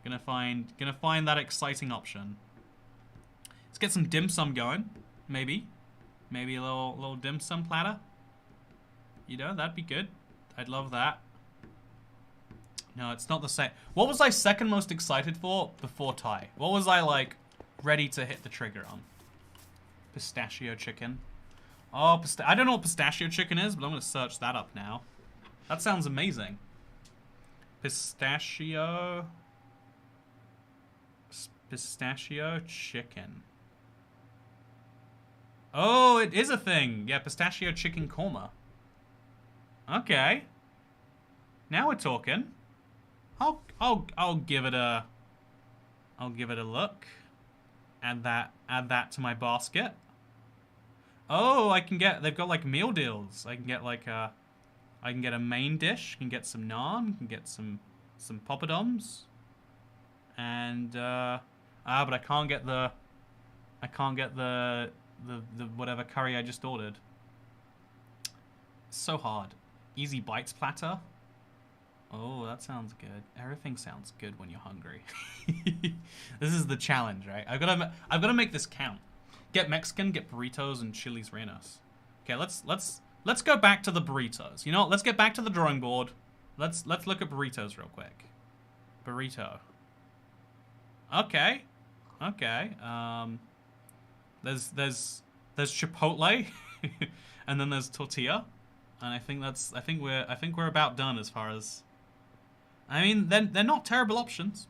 Gonna find that exciting option. Let's get some dim sum going. Maybe a little dim sum platter. You know, that'd be good. I'd love that. No, it's not the same. What was I second most excited for before Thai? What was I like ready to hit the trigger on? Pistachio chicken. Oh, I don't know what pistachio chicken is, but I'm gonna search that up now. That sounds amazing. Pistachio chicken. Oh, it is a thing. Yeah, pistachio chicken korma. Okay. Now we're talking. I'll give it a look. Add that to my basket. Oh, they've got like meal deals. I can get like a main dish, can get some naan, can get some poppadoms. And but I can't get the whatever curry I just ordered. It's so hard. Easy bites platter. Oh, that sounds good. Everything sounds good when you're hungry. This is the challenge, right? I've got to make this count. Get Mexican, get burritos, and chilies rellenos. Okay, let's go back to the burritos. You know what? Let's get back to the drawing board. Let's look at burritos real quick. Burrito. Okay. Okay. There's Chipotle, and then there's tortilla, and I think we're about done as far as. I mean, they're not terrible options.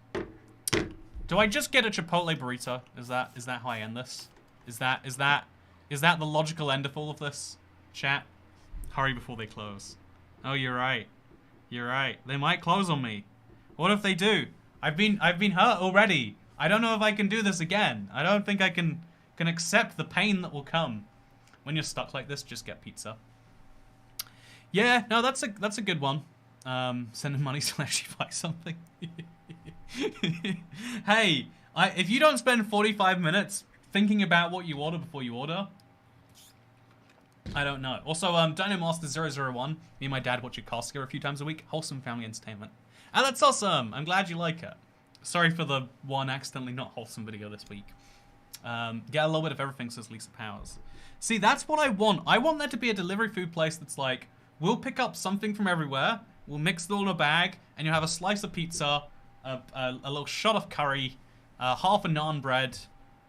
Do I just get a Chipotle burrito? Is that how I end this? Is that the logical end of all of this? Chat, hurry before they close. Oh, you're right. You're right. They might close on me. What if they do? I've been hurt already. I don't know if I can do this again. I don't think I can accept the pain that will come. When you're stuck like this, just get pizza. Yeah, no, that's a good one. Sending money to actually buy something. Hey, if you don't spend 45 minutes thinking about what you order before you order, I don't know. Also, Dinomaster001, me and my dad watch a cast together a few times a week. Wholesome family entertainment. And that's awesome. I'm glad you like it. Sorry for the one accidentally not wholesome video this week. Get a little bit of everything, says Lisa Powers. See, that's what I want. I want there to be a delivery food place that's like, we'll pick up something from everywhere, we'll mix it all in a bag, and you'll have a slice of pizza, a little shot of curry, half a naan bread,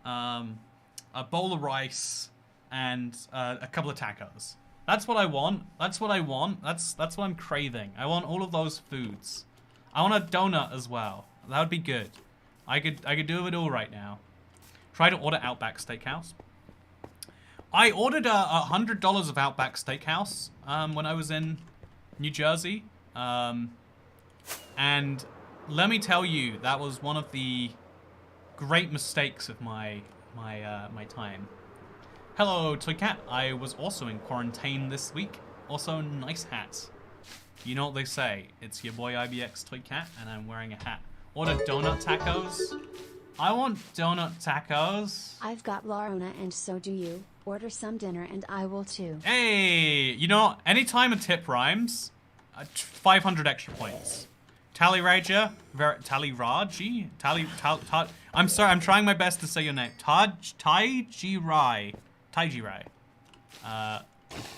a bowl of rice, and a couple of tacos. That's what I want. That's what I want. That's what I'm craving. I want all of those foods. I want a donut as well. That would be good. I could do it all right now. Try to order Outback Steakhouse. I ordered $100 of Outback Steakhouse when I was in New Jersey, and let me tell you, that was one of the great mistakes of my time. Hello, Toy Cat. I was also in quarantine this week. Also, nice hat. You know what they say? It's your boy IBX Toy Cat, and I'm wearing a hat. Order donut tacos. I want donut tacos. I've got Larona and so do you. Order some dinner and I will too. Hey, you know, anytime a tip rhymes, 500 extra points. Tallyraja, Tallyraji, I'm sorry, I'm trying my best to say your name. Taijirai.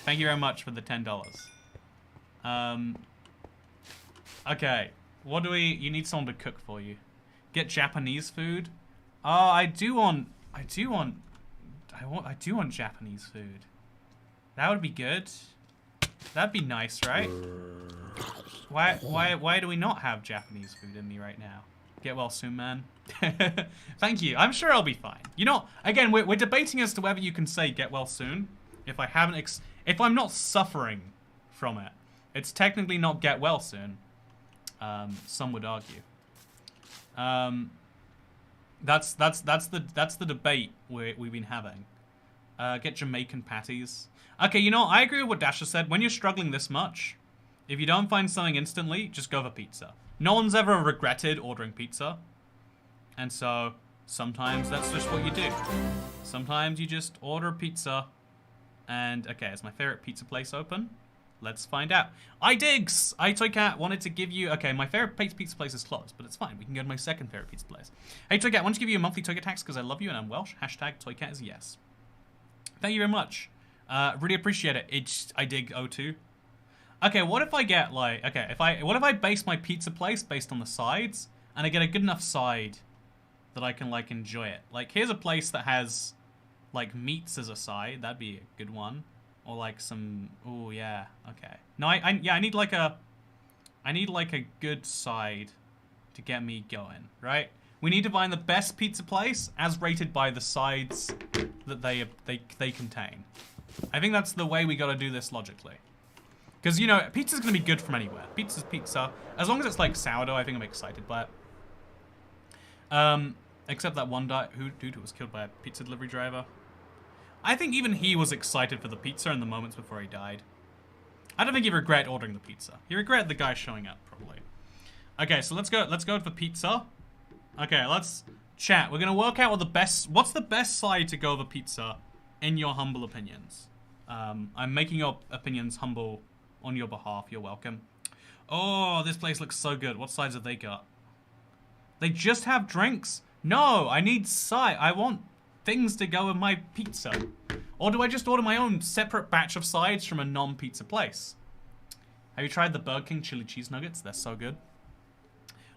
Thank you very much for the $10. Okay, what do we? You need someone to cook for you. Get Japanese food. Oh, I do want Japanese food. That would be good. That'd be nice, right? Why do we not have Japanese food in me right now? Get well soon, man. Thank you. I'm sure I'll be fine. You know, again, we're debating as to whether you can say get well soon. If I'm not suffering from it, it's technically not get well soon. Some would argue. That's the debate we've been having. Get Jamaican patties. Okay, you know, I agree with what Dasher said. When you're struggling this much, if you don't find something instantly, just go for pizza. No one's ever regretted ordering pizza. And so, sometimes that's just what you do. Sometimes you just order pizza. And, okay, is my favorite pizza place open? Let's find out. iDigs! iToyCat wanted to give you... Okay, my favorite pizza place is closed, but it's fine. We can go to my second favorite pizza place. Hey, Toycat, I want to give you a monthly Toycat tax because I love you and I'm Welsh. Hashtag Toycat is yes. Thank you very much. Really appreciate it. It's iDig02. Okay, what if I get, like... Okay, what if I base my pizza place based on the sides and I get a good enough side that I can, like, enjoy it? Like, here's a place that has, like, meats as a side. That'd be a good one. Or like some, oh yeah, okay. No, I need like a good side to get me going, right? We need to find the best pizza place as rated by the sides that they contain. I think that's the way we gotta do this logically. Because, you know, pizza's gonna be good from anywhere. Pizza's pizza. As long as it's like sourdough, I think I'm excited by it. Except that one dude who was killed by a pizza delivery driver. I think even he was excited for the pizza in the moments before he died. I don't think he regretted ordering the pizza. He regretted the guy showing up, probably. Okay, so let's go for pizza. Okay, let's chat. We're gonna work out what's the best side to go over pizza, in your humble opinions. I'm making your opinions humble on your behalf. You're welcome. Oh, this place looks so good. What sides have they got? They just have drinks. No, I need side. I want things to go with my pizza. Or do I just order my own separate batch of sides from a non-pizza place? Have you tried the Burger King chili cheese nuggets? They're so good.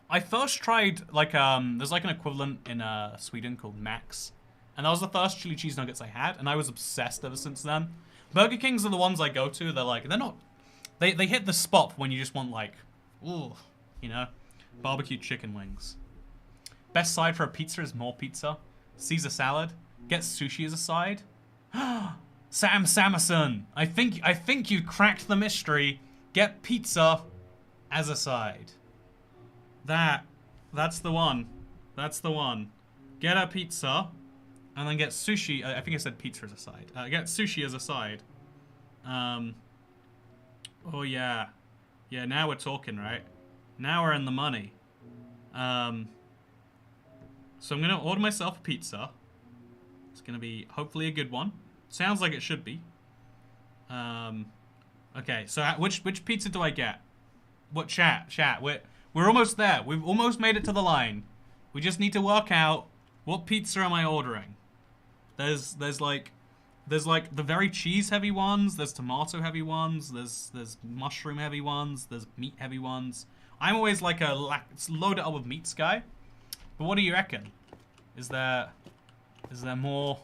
I first tried, like, there's like an equivalent in Sweden called Max. And that was the first chili cheese nuggets I had, and I was obsessed ever since then. Burger Kings are the ones I go to. They're like, they're not, they hit the spot when you just want, like, ooh, you know, barbecue chicken wings. Best side for a pizza is more pizza. Caesar salad. Get sushi as a side. Sam Samerson. I think you cracked the mystery. Get pizza as a side. That's the one. That's the one. Get a pizza, and then get sushi. I think I said pizza as a side. Get sushi as a side. Oh yeah. Yeah, now we're talking, right? Now we're in the money. So I'm gonna order myself a pizza. It's gonna be hopefully a good one. Sounds like it should be. Okay, so which pizza do I get? What chat? We're almost there. We've almost made it to the line. We just need to work out what pizza am I ordering. There's like the very cheese heavy ones. There's tomato heavy ones. There's mushroom heavy ones. There's meat heavy ones. I'm always like it's loaded up with meats guy. But what do you reckon? Is there more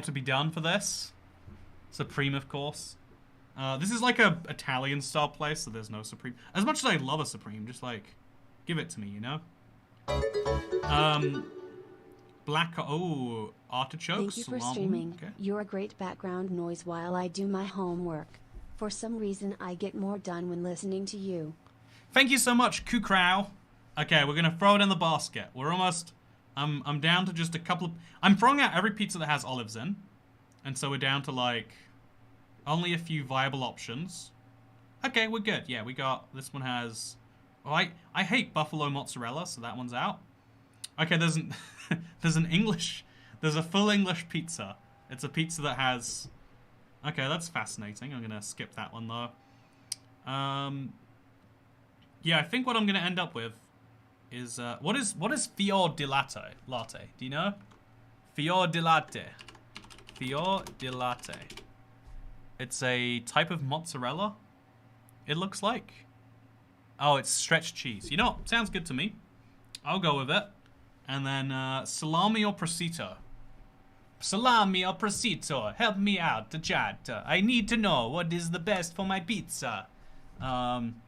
to be done for this? Supreme, of course. This is like a Italian style place, so there's no Supreme. As much as I love a Supreme, just like give it to me, you know. Artichokes. Thank you for streaming. Okay. You're a great background noise while I do my homework. For some reason, I get more done when listening to you. Thank you so much, Kukrau. Okay, we're gonna throw it in the basket. We're almost. I'm down to just a couple of. I'm throwing out every pizza that has olives in, and so we're down to like only a few viable options. Okay, we're good. Yeah, we got this one has. Oh, I hate buffalo mozzarella, so that one's out. Okay, there's a full English pizza. It's a pizza that has. Okay, that's fascinating. I'm gonna skip that one though. Yeah, I think what I'm gonna end up with is what is fior di latte? Latte, do you know? Fior di latte. Fior di latte. It's a type of mozzarella. It looks like. Oh, it's stretched cheese. You know what? Sounds good to me. I'll go with it. And then salami or prosciutto. Salami or prosciutto. Help me out, the chat. I need to know what is the best for my pizza. Ham,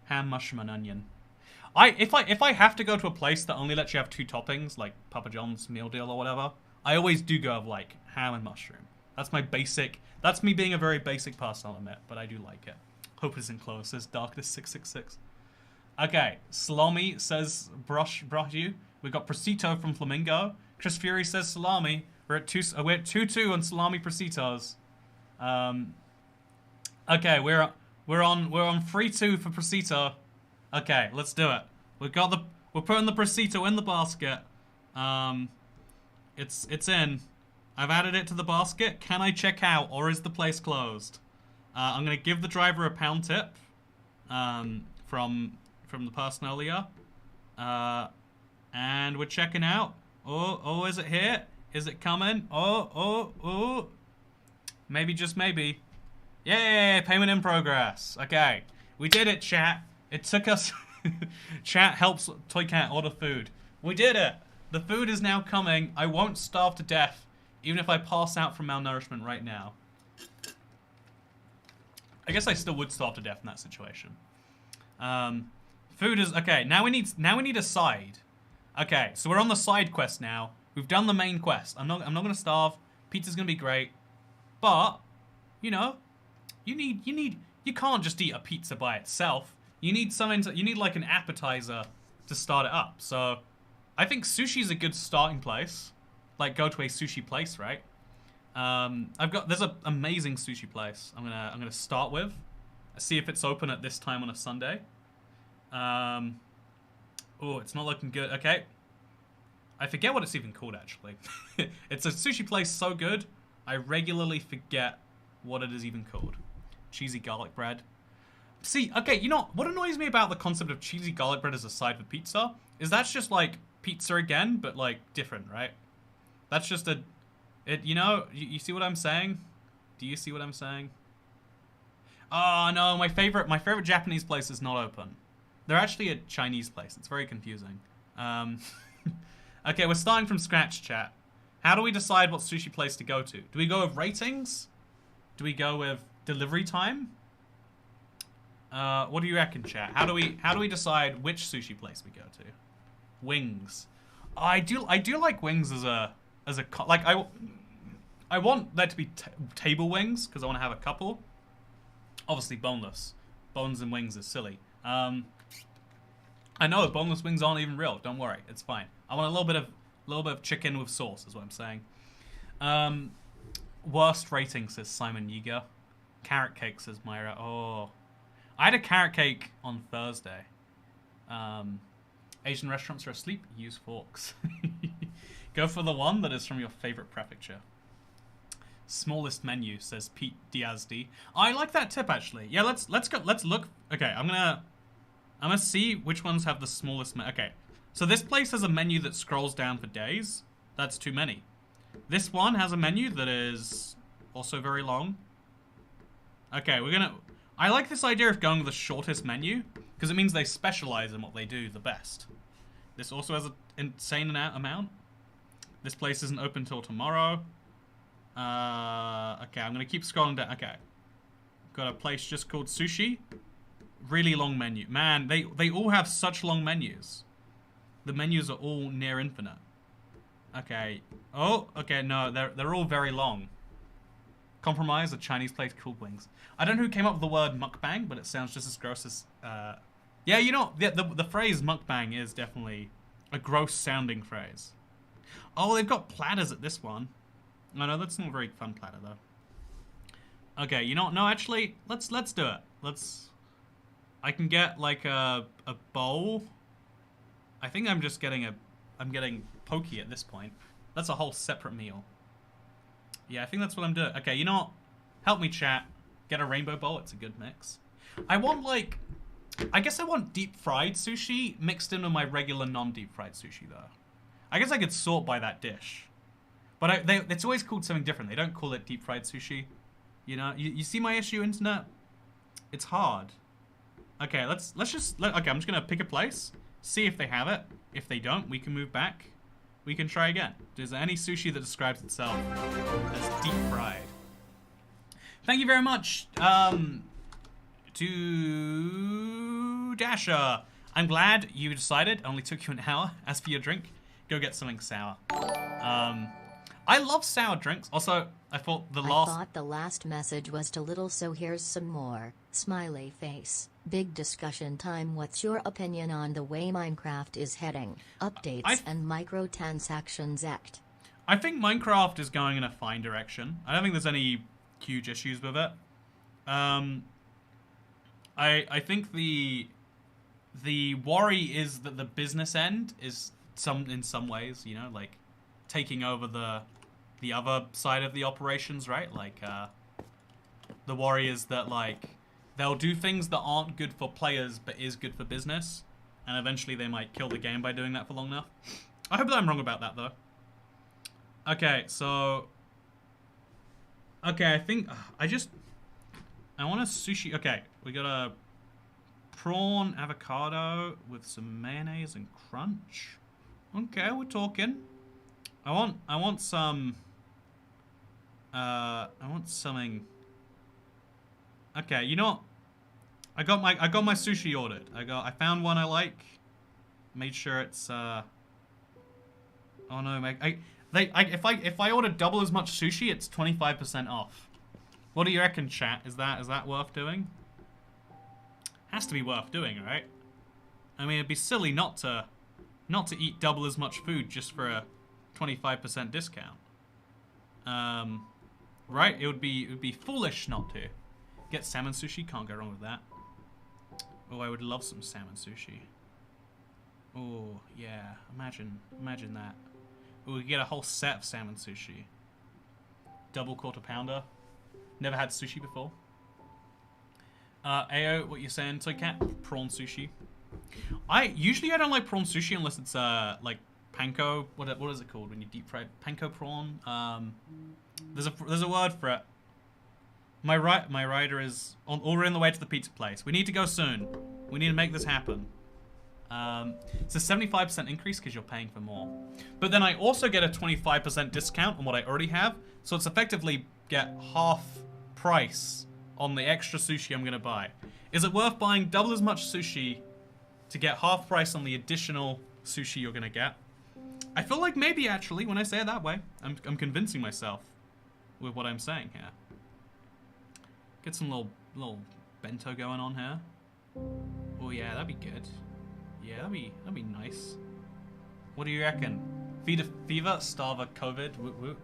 mushroom, and onion. If I have to go to a place that only lets you have 2 toppings, like Papa John's meal deal or whatever, I always do go with like ham and mushroom. That's my basic. That's me being a very basic person, I'll admit, but I do like it. Hope it isn't close. Says Darkness666. Okay, Salami says brush you. We got prosciutto from Flamingo. Chris Fury says salami. We're at 2-2 on salami prosciuttos. Okay, we're on 3-2 for prosciutto. Okay, let's do it. We're putting the prosciutto in the basket. It's in. I've added it to the basket. Can I check out, or is the place closed? I'm gonna give the driver a pound tip. From the person earlier. And we're checking out. Oh, is it here? Is it coming? Oh. Maybe, just maybe. Yay, payment in progress. Okay, we did it, chat. It took us... Chat helps Toy Cat order food. We did it. The food is now coming. I won't starve to death, even if I pass out from malnourishment right now. I guess I still would starve to death in that situation. Food is... Okay, now we need a side. Okay, so we're on the side quest now. We've done the main quest. I'm not gonna starve. Pizza's gonna be great. But, you know, you can't just eat a pizza by itself. You need something you need like an appetizer to start it up. So, I think sushi's a good starting place. Like, go to a sushi place, right? There's an amazing sushi place I'm gonna start with. See if it's open at this time on a Sunday. Oh, it's not looking good. Okay. I forget what it's even called, actually. It's a sushi place so good, I regularly forget what it is even called. Cheesy garlic bread. See, okay, you know, what annoys me about the concept of cheesy garlic bread as a side for pizza is that's just like pizza again, but like different, right? That's just you know, you see what I'm saying? Do you see what I'm saying? Oh no, my favorite Japanese place is not open. They're actually a Chinese place. It's very confusing. Okay, we're starting from scratch, chat. How do we decide what sushi place to go to? Do we go with ratings? Do we go with delivery time? What do you reckon, chat? How do we decide which sushi place we go to? Wings. I do like wings as a like I want there to be table wings because I want to have a couple. Obviously boneless. Bones and wings is silly. I know boneless wings aren't even real. Don't worry, it's fine. I want a little bit of chicken with sauce, is what I'm saying. Worst rating, says Simon Yeager. Carrot cake, says Myra. Oh, I had a carrot cake on Thursday. Asian restaurants are asleep. Use forks. Go for the one that is from your favorite prefecture. Smallest menu, says Pete Diaz D. I like that tip actually. Yeah, let's go. Let's look. Okay, I'm gonna see which ones have the smallest okay. So this place has a menu that scrolls down for days. That's too many. This one has a menu that is also very long. Okay, I like this idea of going with the shortest menu because it means they specialize in what they do the best. This also has an insane amount. This place isn't open till tomorrow. Okay, I'm gonna keep scrolling down. Okay, got a place just called Sushi. Really long menu. Man, they all have such long menus. The menus are all near infinite. Okay. Oh, okay, no, they're all very long. Compromise, a Chinese place called Wings. I don't know who came up with the word mukbang, but it sounds just as gross as yeah, you know, the phrase mukbang is definitely a gross sounding phrase. Oh, they've got platters at this one. No, that's not a very fun platter though. Okay, you know, no, actually, let's do it. I can get like a bowl. I think I'm just getting I'm getting pokey at this point. That's a whole separate meal. Yeah, I think that's what I'm doing. Okay, you know what? Help me, chat. Get a rainbow bowl. It's a good mix. I want like, I guess I want deep fried sushi mixed in with my regular non-deep fried sushi though. I guess I could sort by that dish. But it's always called something different. They don't call it deep fried sushi. You know, you see my issue, internet? It's hard. Okay, okay, I'm just gonna pick a place, see if they have it. If they don't, we can move back. We can try again. Is there any sushi that describes itself as deep fried? Thank you very much, to Dasher. I'm glad you decided. It only took you an hour. As for your drink, go get something sour. I love sour drinks. Also, I thought the last message was too little, so here's some more. Smiley face. Big discussion time. What's your opinion on the way Minecraft is heading? Updates and microtransactions act. I think Minecraft is going in a fine direction. I don't think there's any huge issues with it. I think the worry is that the business end is in some ways, you know, like taking over the other side of the operations, right? Like the worry is that like they'll do things that aren't good for players but is good for business, and eventually they might kill the game by doing that for long enough. I hope that I'm wrong about that though. Okay, so okay, I think I want a sushi. Okay, we got a prawn avocado with some mayonnaise and crunch. Okay, we're talking. I want some. I want something. Okay, you know what? I got my sushi ordered. I found one I like. Made sure it's Oh no, if I order double as much sushi, it's 25% off. What do you reckon, chat? Is that worth doing? Has to be worth doing, right? I mean, it'd be silly not to eat double as much food just for a 25% discount. Right? It would be foolish not to. Get salmon sushi, can't go wrong with that. Oh, I would love some salmon sushi. Oh, yeah. Imagine that. Oh, we get a whole set of salmon sushi. Double quarter pounder. Never had sushi before. Ao, what you saying, Toy Cat? Prawn sushi. I don't like prawn sushi unless it's like panko. What is it called when you deep fry panko prawn? There's a word for it. My rider is on already on the way to the pizza place. We need to go soon. We need to make this happen. It's a 75% increase because you're paying for more. But then I also get a 25% discount on what I already have. So it's effectively get half price on the extra sushi I'm going to buy. Is it worth buying double as much sushi to get half price on the additional sushi you're going to get? I feel like maybe actually, when I say it that way, I'm convincing myself with what I'm saying here. Get some little bento going on here. Oh yeah, that'd be good. Yeah, that'd be nice. What do you reckon? Feed a fever, starve a COVID. Woo woo.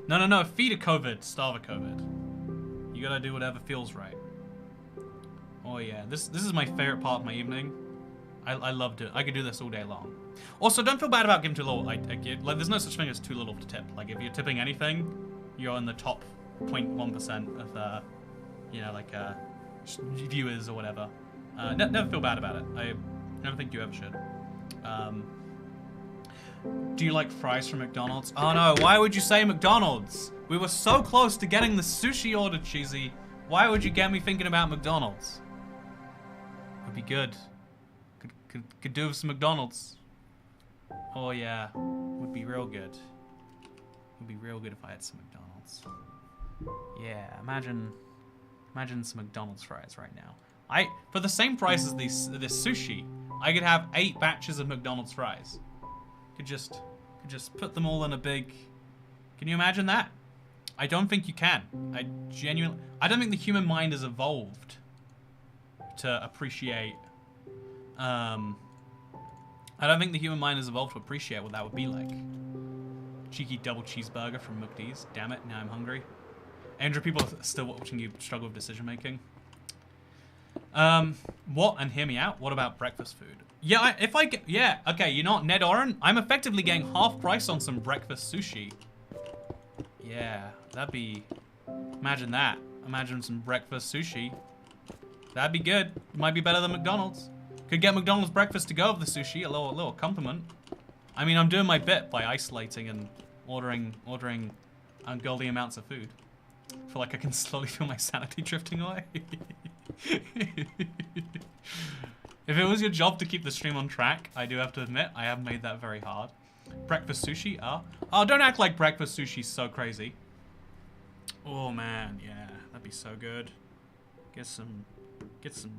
No. Feed a COVID, starve a COVID. You gotta do whatever feels right. Oh yeah, this is my favorite part of my evening. I loved it. I could do this all day long. Also, don't feel bad about giving too little. Like, there's no such thing as too little to tip. Like, if you're tipping anything, you're in the top 0.1% of you know, like viewers or whatever. Never feel bad about it. I never think you ever should. Do you like fries from McDonald's? Oh no, why would you say McDonald's? We were so close to getting the sushi order, Cheesy. Why would you get me thinking about McDonald's? Would be good. Could do with some McDonald's. Oh yeah, would be real good. Would be real good if I had some McDonald's. Yeah, imagine some McDonald's fries right now. For the same price as this sushi, I could have 8 batches of McDonald's fries. Could just put them all in a big. Can you imagine that? I don't think you can. I don't think the human mind has evolved to appreciate. I don't think the human mind has evolved to appreciate what that would be like. Cheeky double cheeseburger from McD's. Damn it, now I'm hungry. Andrew, people are still watching you struggle with decision making. What? And hear me out. What about breakfast food? Yeah, yeah, okay, you know what, Ned Oren? I'm effectively getting half price on some breakfast sushi. Yeah, that'd be, imagine that. Imagine some breakfast sushi. That'd be good. Might be better than McDonald's. Could get McDonald's breakfast to go with the sushi, a little compliment. I mean, I'm doing my bit by isolating and ordering ungodly amounts of food. I feel like I can slowly feel my sanity drifting away. If it was your job to keep the stream on track, I do have to admit, I have made that very hard. Breakfast sushi, oh, don't act like breakfast sushi's so crazy. Oh man, yeah, that'd be so good. Get some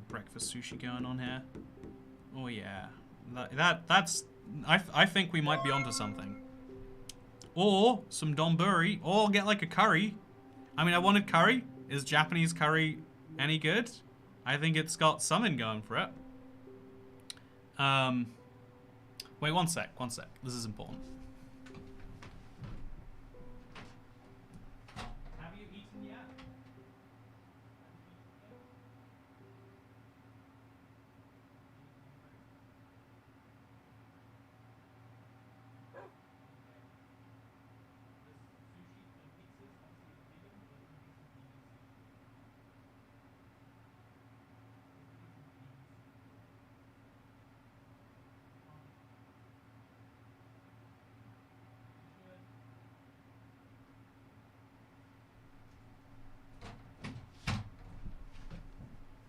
breakfast sushi going on here. Oh yeah, that's. I think we might be onto something. Or some donburi, or get like a curry. I mean, I wanted curry. Is Japanese curry any good? I think it's got something going for it. Wait, one sec. This is important. Have you eaten yet?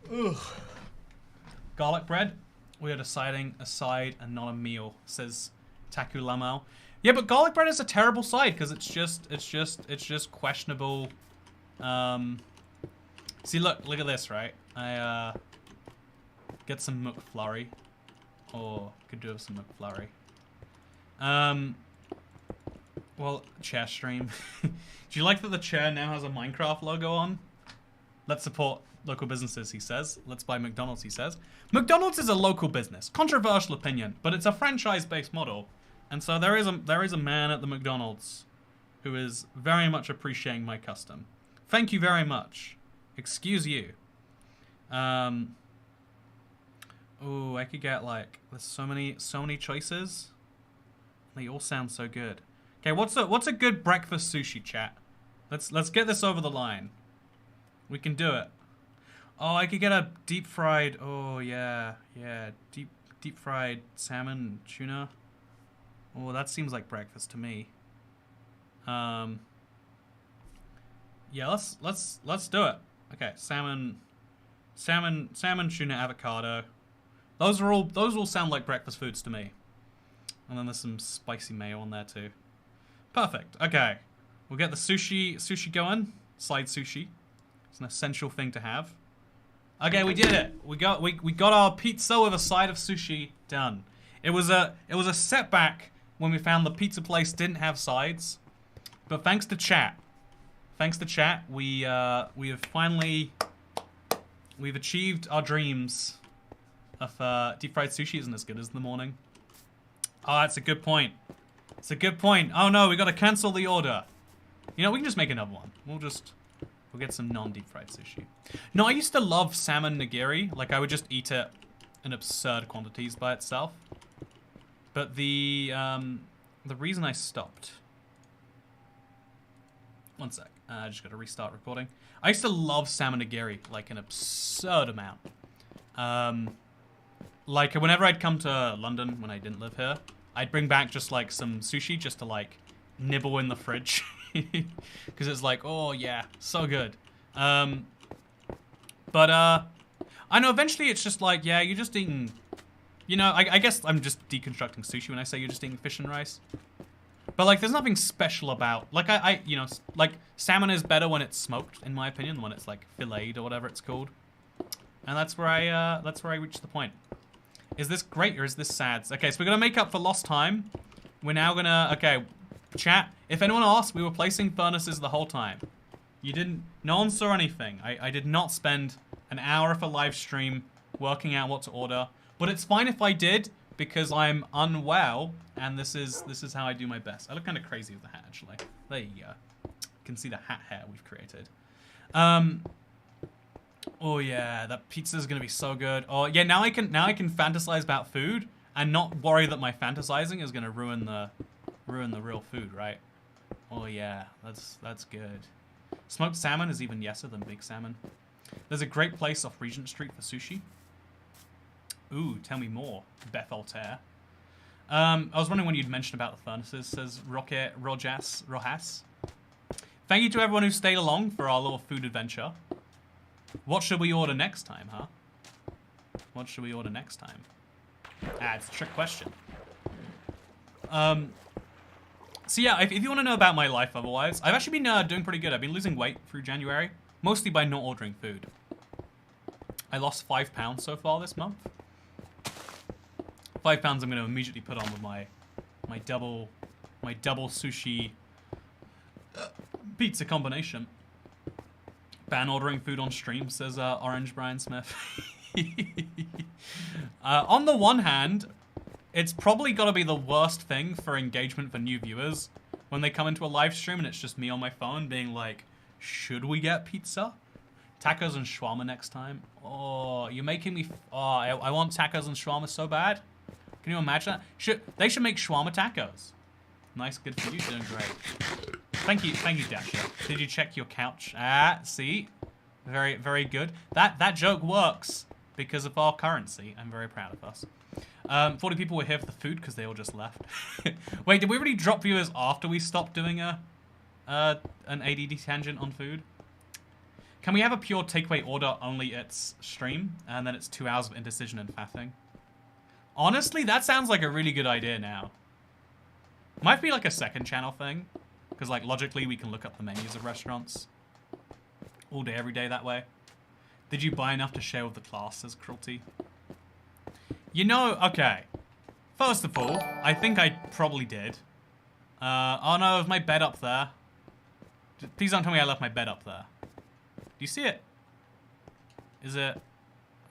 Ugh. Garlic bread. We are deciding a side and not a meal, says Taku Lamau. Yeah, but garlic bread is a terrible side because it's just questionable. See, look at this, right? I get some McFlurry, or could do with some McFlurry. Well, chair stream. Do you like that the chair now has a Minecraft logo on? Let's support local businesses, he says. Let's buy McDonald's, he says. McDonald's is a local business. Controversial opinion, but it's a franchise-based model. And so there is a man at the McDonald's who is very much appreciating my custom. Thank you very much. Excuse you. Oh, I could get like, there's so many choices. They all sound so good. Okay, what's a good breakfast sushi, chat? Let's get this over the line. We can do it. Oh, I could get a deep fried. Oh yeah, yeah, deep fried salmon tuna. Oh, that seems like breakfast to me. Yeah, let's do it. Okay, salmon tuna avocado. Those all sound like breakfast foods to me. And then there's some spicy mayo on there too. Perfect. Okay, we'll get the sushi going. Side sushi. It's an essential thing to have. Okay, we did it. We got our pizza with a side of sushi done. It was a setback when we found the pizza place didn't have sides, but thanks to chat, we have finally achieved our dreams of deep fried sushi isn't as good as the morning. Oh, that's a good point. It's a good point. Oh no, we got to cancel the order. You know, we can just make another one. We'll get some non-deep fried sushi. No, I used to love salmon nigiri. Like, I would just eat it in absurd quantities by itself. But the reason I stopped... One sec. I just got to restart recording. I used to love salmon nigiri, like, an absurd amount. Like, whenever I'd come to London when I didn't live here, I'd bring back just, like, some sushi just to, like, nibble in the fridge. Because it's like, oh yeah, so good. But I know eventually it's just like, yeah, you're just eating, you know, I guess I'm just deconstructing sushi when I say you're just eating fish and rice. But like, there's nothing special about, like, you know, like, salmon is better when it's smoked, in my opinion, when it's like filleted or whatever it's called. And that's where I reached the point. Is this great or is this sad? Okay, so we're gonna make up for lost time. We're now gonna, okay, chat, if anyone asks, we were placing furnaces the whole time. No one saw anything. I did not spend an hour of a live stream working out what to order. But it's fine if I did, because I'm unwell, and this is how I do my best. I look kind of crazy with the hat, actually. There you go. You can see the hat hair we've created. Oh yeah, that pizza's gonna be so good. Oh yeah, now I can fantasize about food and not worry that my fantasizing is gonna ruin the real food, right? Oh yeah, that's good. Smoked salmon is even yeser than big salmon. There's a great place off Regent Street for sushi. Ooh, tell me more, Beth Altair. I was wondering when you'd mentioned about the furnaces, says Rojas. Thank you to everyone who stayed along for our little food adventure. What should we order next time, huh? What should we order next time? Ah, it's a trick question. So yeah, if you want to know about my life otherwise, I've actually been doing pretty good. I've been losing weight through January, mostly by not ordering food. I lost 5 pounds so far this month. 5 pounds I'm going to immediately put on with my double sushi pizza combination. Ban ordering food on stream, says Orange Brian Smith. On the one hand, it's probably got to be the worst thing for engagement for new viewers when they come into a live stream and it's just me on my phone being like, should we get pizza? Tacos and shawarma next time. Oh, you're making me... Oh, I want tacos and shawarma so bad. Can you imagine that? They should make shawarma tacos. Nice, good for you. Doing great. Thank you, Dasher. Did you check your couch? Ah, see? Very, very good. That joke works because of our currency. I'm very proud of us. 40 people were here for the food because they all just left. Wait, did we really drop viewers after we stopped doing an ADD tangent on food? Can we have a pure takeaway order only its stream and then it's 2 hours of indecision and faffing? Honestly, that sounds like a really good idea now. Might be like a second channel thing. Because like logically we can look up the menus of restaurants. All day, every day that way. Did you buy enough to share with the class, says Cruelty? You know, okay. First of all, I think I probably did. Oh no, is my bed up there? Please don't tell me I left my bed up there. Do you see it? Is it...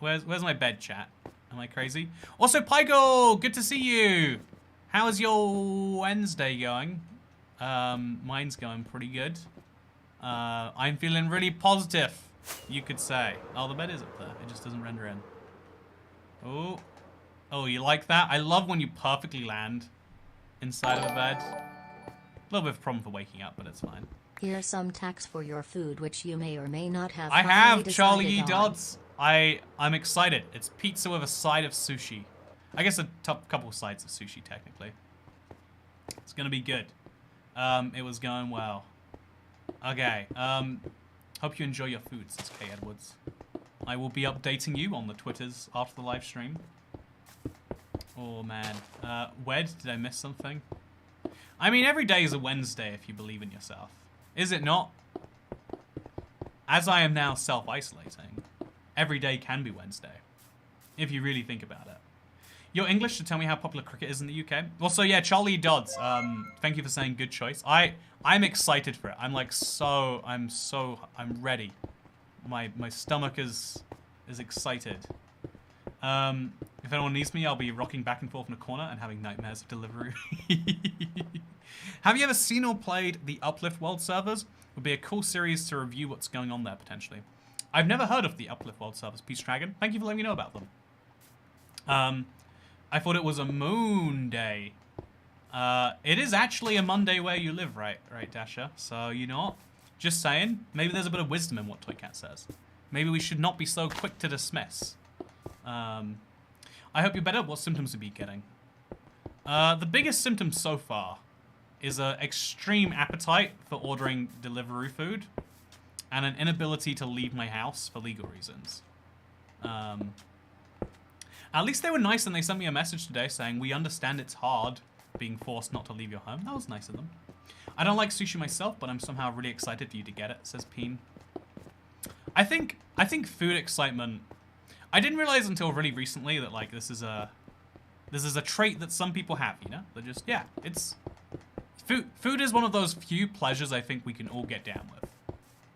Where's my bed, chat? Am I crazy? Also, Pygo, good to see you. How is your Wednesday going? Mine's going pretty good. I'm feeling really positive, you could say. Oh, the bed is up there. It just doesn't render in. Oh. Oh, you like that? I love when you perfectly land inside of a bed. A little bit of a problem for waking up, but it's fine. Here's some tax for your food, which you may or may not have. I finally have Charlie E. decided on. Dodds. I'm excited. It's pizza with a side of sushi. I guess a couple sides of sushi, technically. It's gonna be good. It was going well. Okay. Hope you enjoy your food, says K. Edwards. I will be updating you on the Twitters after the live stream. Oh, man. Wed, did I miss something? I mean, every day is a Wednesday if you believe in yourself. Is it not? As I am now self-isolating, every day can be Wednesday. If you really think about it. Your English to tell me how popular cricket is in the UK. Also, yeah, Charlie Dodds. Thank you for saying good choice. I'm excited for it. I'm ready. My stomach is excited. If anyone needs me, I'll be rocking back and forth in a corner and having nightmares of delivery. Have you ever seen or played the Uplift World servers? Would be a cool series to review what's going on there potentially. I've never heard of the Uplift World servers, Peace Dragon. Thank you for letting me know about them. I thought it was a moon day. It is actually a Monday where you live, right, Dasher? So, you know what? Just saying, maybe there's a bit of wisdom in what Toycat says. Maybe we should not be so quick to dismiss. I hope you're better. What symptoms have you been getting? The biggest symptom so far is an extreme appetite for ordering delivery food and an inability to leave my house for legal reasons. At least they were nice and they sent me a message today saying, we understand it's hard being forced not to leave your home. That was nice of them. I don't like sushi myself, but I'm somehow really excited for you to get it, says Peen. I think food excitement... I didn't realize until really recently that, like, this is a trait that some people have, you know? They're just, yeah, it's... Food is one of those few pleasures I think we can all get down with.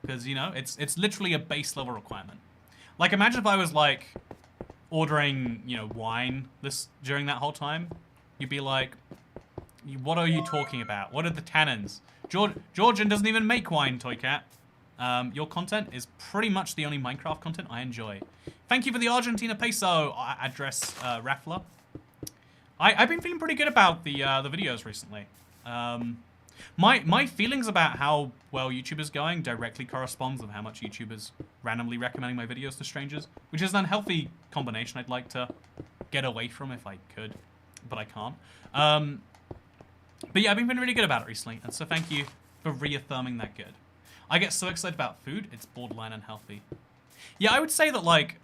Because, you know, it's literally a base level requirement. Like, imagine if I was, like, ordering, you know, wine during that whole time. You'd be like, what are you talking about? What are the tannins? Georgian doesn't even make wine, Toycat. Your content is pretty much the only Minecraft content I enjoy. Thank you for the Argentina peso address, Raffler. I've been feeling pretty good about the videos recently. My feelings about how well YouTube is going directly corresponds with how much YouTube is randomly recommending my videos to strangers, which is an unhealthy combination I'd like to get away from if I could, but I can't. But yeah, I've been really good about it recently, and so thank you for reaffirming that good. I get so excited about food, it's borderline unhealthy. Yeah, I would say that, like,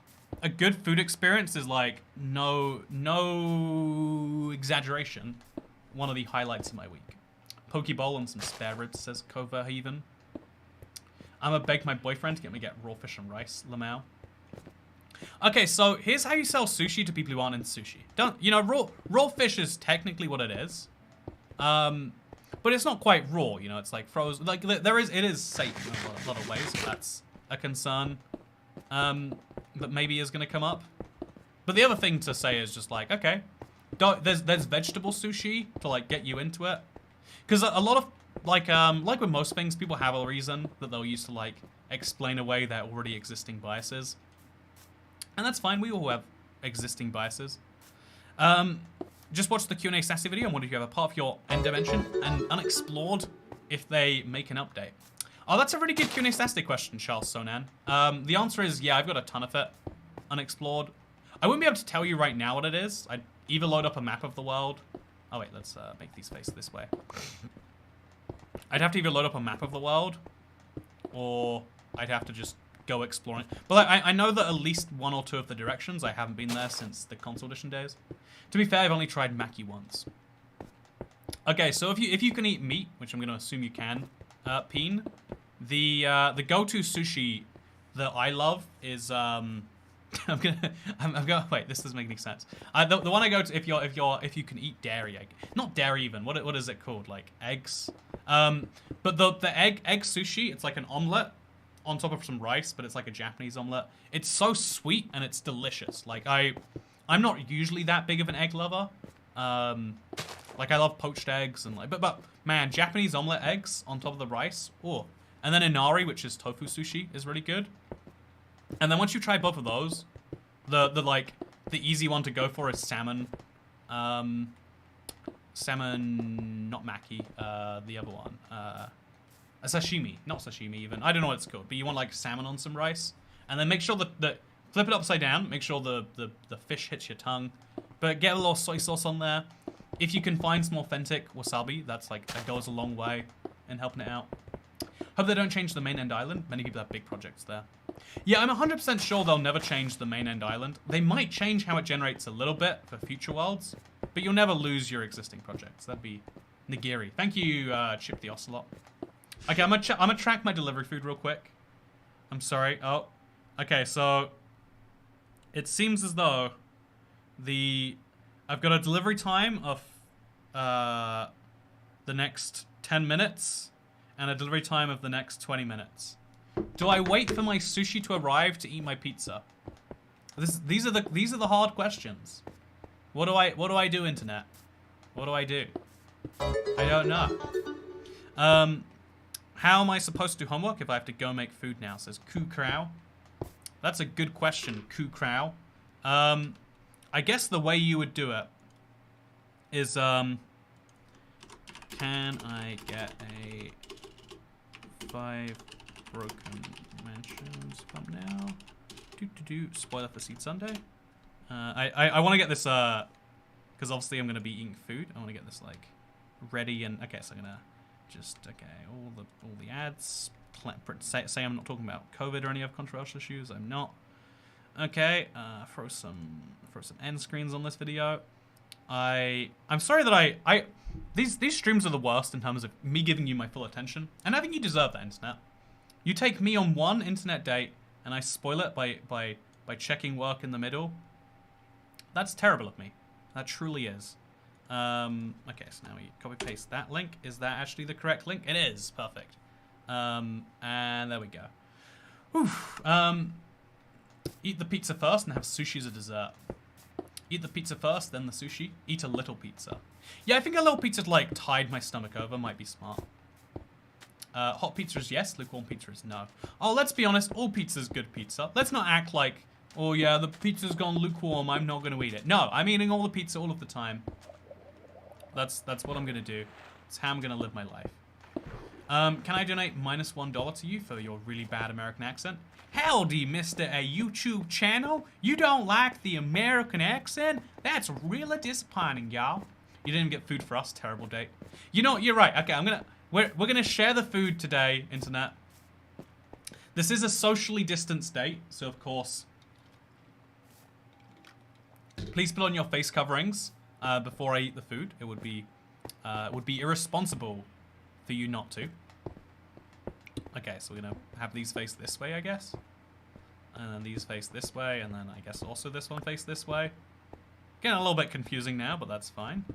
a good food experience is, like, no exaggeration, one of the highlights of my week. Pokeball and some spare ribs, says Coverhaven. I'm gonna beg my boyfriend to get raw fish and rice, Lamau. Okay, so here's how you sell sushi to people who aren't into sushi. Raw fish is technically what it is. But it's not quite raw, you know, it's like frozen. Like, it is safe in a lot of ways, if that's a concern that maybe is going to come up. But the other thing to say is just like, okay, there's vegetable sushi to, like, get you into it. Because a lot of, like with most things, people have a reason that they'll use to, like, explain away their already existing biases. And that's fine, we all have existing biases. Just watch the Q&A Sassy video and wonder if you have a part of your end dimension and unexplored if they make an update. Oh, that's a really good Q&A Sassy question, Charles Sonan. The answer is, yeah, I've got a ton of it unexplored. I wouldn't be able to tell you right now what it is. I'd either load up a map of the world. Oh, wait, let's make these face this way. I'd have to either load up a map of the world or I'd have to just go exploring. But I know that at least one or two of the directions, I haven't been there since the console edition days. To be fair, I've only tried Maki once. Okay, so if you can eat meat, which I'm going to assume you can, Peen, the go-to sushi that I love is wait, this doesn't make any sense. The one I go to if you can eat dairy, not dairy even. What is it called? Like eggs. But the egg sushi, it's like an omelet on top of some rice, but it's like a Japanese omelet. It's so sweet and it's delicious. Like I'm not usually that big of an egg lover. Like I love poached eggs and like, but man, Japanese omelet eggs on top of the rice. Oh, and then inari, which is tofu sushi, is really good. And then once you try both of those, the easy one to go for is salmon. Salmon, not maki. The other one. a sashimi, not sashimi even. I don't know what it's called, but you want like salmon on some rice, and then make sure that flip it upside down. Make sure the fish hits your tongue, but get a little soy sauce on there. If you can find some authentic wasabi, that goes a long way in helping it out. Hope they don't change the main end island. Many people have big projects there. Yeah, I'm 100% sure they'll never change the main end island. They might change how it generates a little bit for future worlds, but you'll never lose your existing projects. That'd be nigiri. Thank you, Chip the Ocelot. Okay, I'm gonna track my delivery food real quick. I'm sorry. Oh, okay. So it seems as though I've got a delivery time of the next 10 minutes and a delivery time of the next 20 minutes. Do I wait for my sushi to arrive to eat my pizza? These are the hard questions. What do I do, internet? What do I do? I don't know. How am I supposed to do homework if I have to go make food now? Says Ku Crow. That's a good question, Ku Crow. I guess the way you would do it is, can I get a 5 broken mansions thumbnail? Spoiler for Seed Sunday. I want to get this, because obviously I'm going to be eating food. I want to get this, like, ready and, okay, so I'm going to just, okay, all the ads, say I'm not talking about COVID or any other controversial issues. I'm not. Okay, throw some end screens on this video. I'm sorry that these streams are the worst in terms of me giving you my full attention, and I think you deserve that, internet. You take me on one internet date and I spoil it by checking work in the middle. That's terrible of me. That truly is. Okay, so now we copy paste that link. Is that actually the correct link? It is. Perfect. And there we go. Whew. Eat the pizza first and have sushi as a dessert. Eat the pizza first, then the sushi. Eat a little pizza. Yeah, I think a little pizza to, like, tide my stomach over might be smart. Hot pizza is yes, lukewarm pizza is no. Oh, let's be honest, all pizza is good pizza. Let's not act like, oh yeah, the pizza's gone lukewarm, I'm not going to eat it. No, I'm eating all the pizza all of the time. That's what I'm going to do. It's how I'm going to live my life. Can I donate -$1 to you for your really bad American accent? Howdy, Mr. A YouTube channel. You don't like the American accent? That's really disappointing, y'all. You didn't get food for us. Terrible date. You know, you're right. Okay, we're gonna share the food today, internet. This is a socially distanced date, so of course, please put on your face coverings before I eat the food. It would be irresponsible for you not to. Okay, so we're gonna have these face this way, I guess. And then these face this way, and then I guess also this one face this way. Getting a little bit confusing now, but that's fine.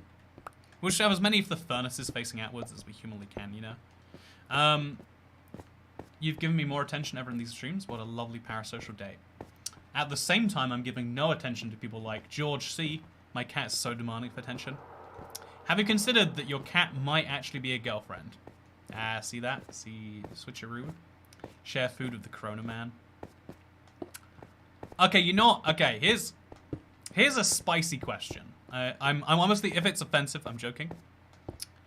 We should have as many of the furnaces facing outwards as we humanly can, you know? You've given me more attention ever in these streams. What a lovely parasocial date. At the same time, I'm giving no attention to people like George C. My cat's so demanding for attention. Have you considered that your cat might actually be a girlfriend? See that? See the switcheroo? Share food with the Corona Man. Okay, you know what? Okay, here's a spicy question. I'm honestly, if it's offensive, I'm joking.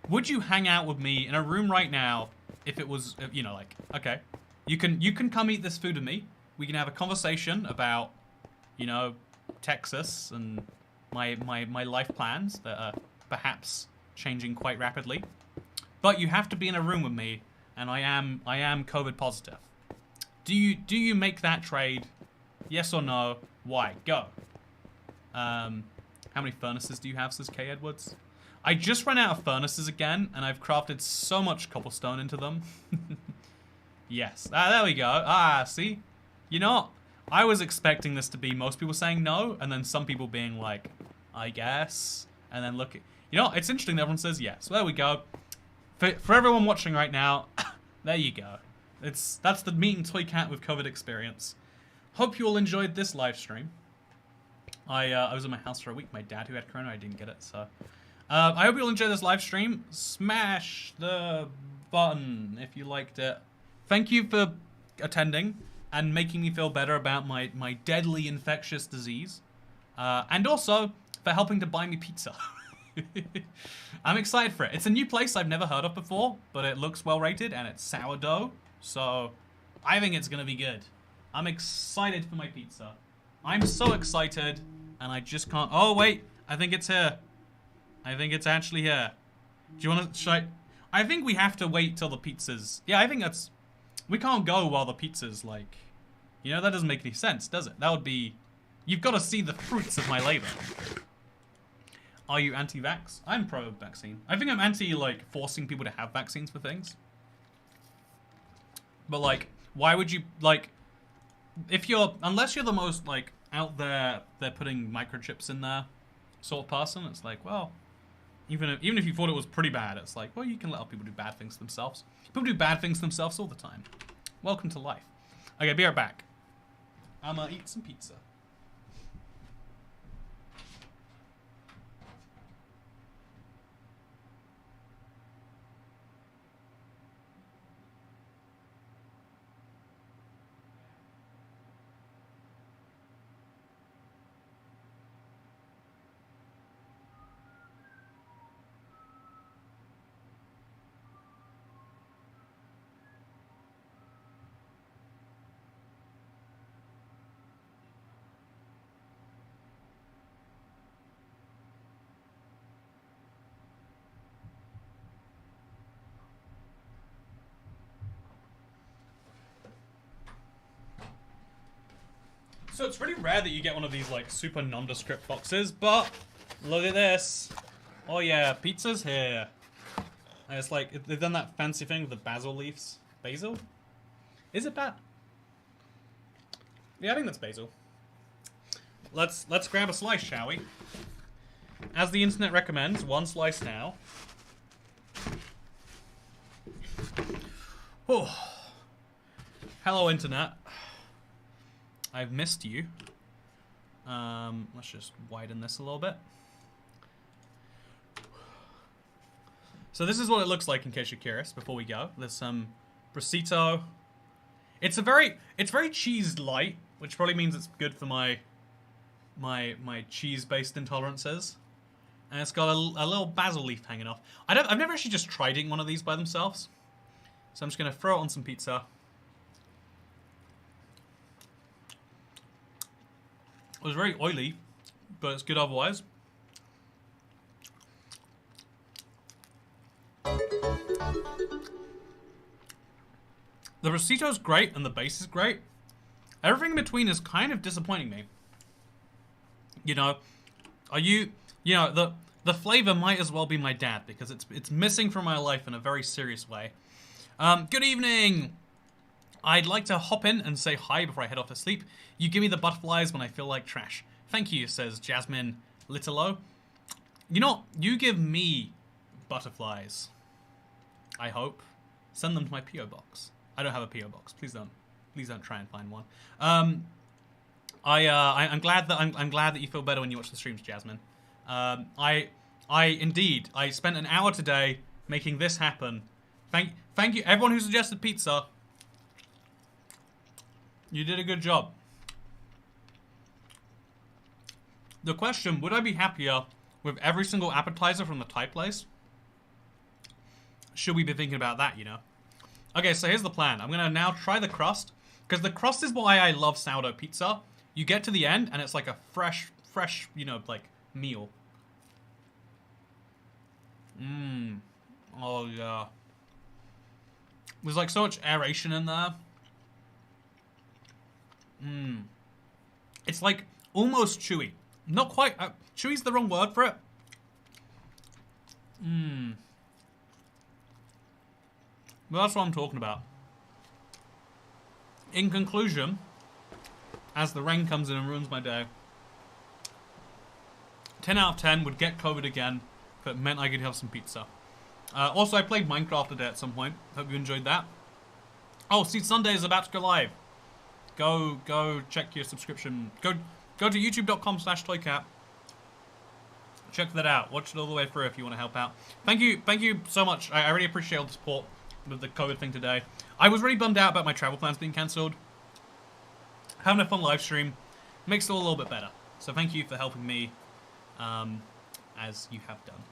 Would you hang out with me in a room right now if it was, you know, like, okay, you can come eat this food with me. We can have a conversation about, you know, Texas and my life plans that are perhaps changing quite rapidly. But you have to be in a room with me, and I am COVID positive. Do you make that trade? Yes or no? Why? Go. How many furnaces do you have, says K. Edwards? I just ran out of furnaces again, and I've crafted so much cobblestone into them. Yes. There we go. See? You know what? I was expecting this to be most people saying no, and then some people being like, I guess. And then look at... You know, it's interesting that everyone says yes. Well, there we go. For everyone watching right now, there you go. That's the Meat and Toy Cat with COVID experience. Hope you all enjoyed this live stream. I was in my house for a week. My dad, who had corona, I didn't get it, so... I hope you all enjoyed this live stream. Smash the button if you liked it. Thank you for attending and making me feel better about my deadly infectious disease. And also for helping to buy me pizza. I'm excited for it. It's a new place I've never heard of before, but it looks well rated and it's sourdough, so I think it's gonna be good. I'm excited for my pizza. I'm so excited, and I just can't. Oh wait, I think it's here. I think it's actually here. Do you want to? I think we have to wait till the pizza's. Yeah, I think that's. We can't go while the pizza's like. You know, that doesn't make any sense, does it? That would be. You've got to see the fruits of my labor. Are you anti-vax? I'm pro-vaccine. I think I'm anti, like, forcing people to have vaccines for things. But, like, why would you, like, if you're, unless you're the most, like, out there, they're putting microchips in there sort of person, it's like, well, even if you thought it was pretty bad, it's like, well, you can let other people do bad things to themselves. People do bad things to themselves all the time. Welcome to life. Okay, be right back. I'm gonna eat some pizza. So it's pretty rare that you get one of these like super nondescript boxes, but look at this. Oh yeah, pizza's here. And it's like, they've done that fancy thing with the basil leaves. Basil? Is it that? Yeah, I think that's basil. Let's grab a slice, shall we? As the internet recommends, one slice now. Oh. Hello, internet. I've missed you. Let's just widen this a little bit. So this is what it looks like in case you're curious before we go. There's some prosciutto. It's very cheese light, which probably means it's good for my cheese-based intolerances. And it's got a little basil leaf hanging off. I've never actually just tried eating one of these by themselves. So I'm just gonna throw it on some pizza. It was very oily, but it's good otherwise. The prosciutto's great and the base is great. Everything in between is kind of disappointing me. You know, the flavor might as well be my dad because it's missing from my life in a very serious way. Good evening. I'd like to hop in and say hi before I head off to sleep. You give me the butterflies when I feel like trash. Thank you, says Jasmine Littelo. You know, you give me butterflies. I hope. Send them to my P.O. box. I don't have a P.O. box. Please don't try and find one. I'm glad that you feel better when you watch the streams, Jasmine. I spent an hour today making this happen. Thank you, everyone who suggested pizza. You did a good job. The question, would I be happier with every single appetizer from the Thai place? Should we be thinking about that, you know? Okay, so here's the plan. I'm gonna now try the crust, because the crust is why I love sourdough pizza. You get to the end, and it's like a fresh, you know, like, meal. Oh, yeah. There's like so much aeration in there. It's like almost chewy. Not quite. Chewy's the wrong word for it. Well, that's what I'm talking about. In conclusion, as the rain comes in and ruins my day, 10 out of 10 would get COVID again if it meant I could have some pizza. Also, I played Minecraft today at some point. Hope you enjoyed that. Oh, Seed Sunday is about to go live. Go check your subscription. Go to youtube.com/toycat. Check that out. Watch it all the way through if you want to help out. Thank you so much. I really appreciate all the support with the COVID thing today. I was really bummed out about my travel plans being cancelled. Having a fun live stream makes it all a little bit better. So thank you for helping me as you have done.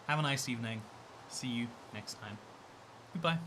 Have a nice evening. See you next time. Goodbye.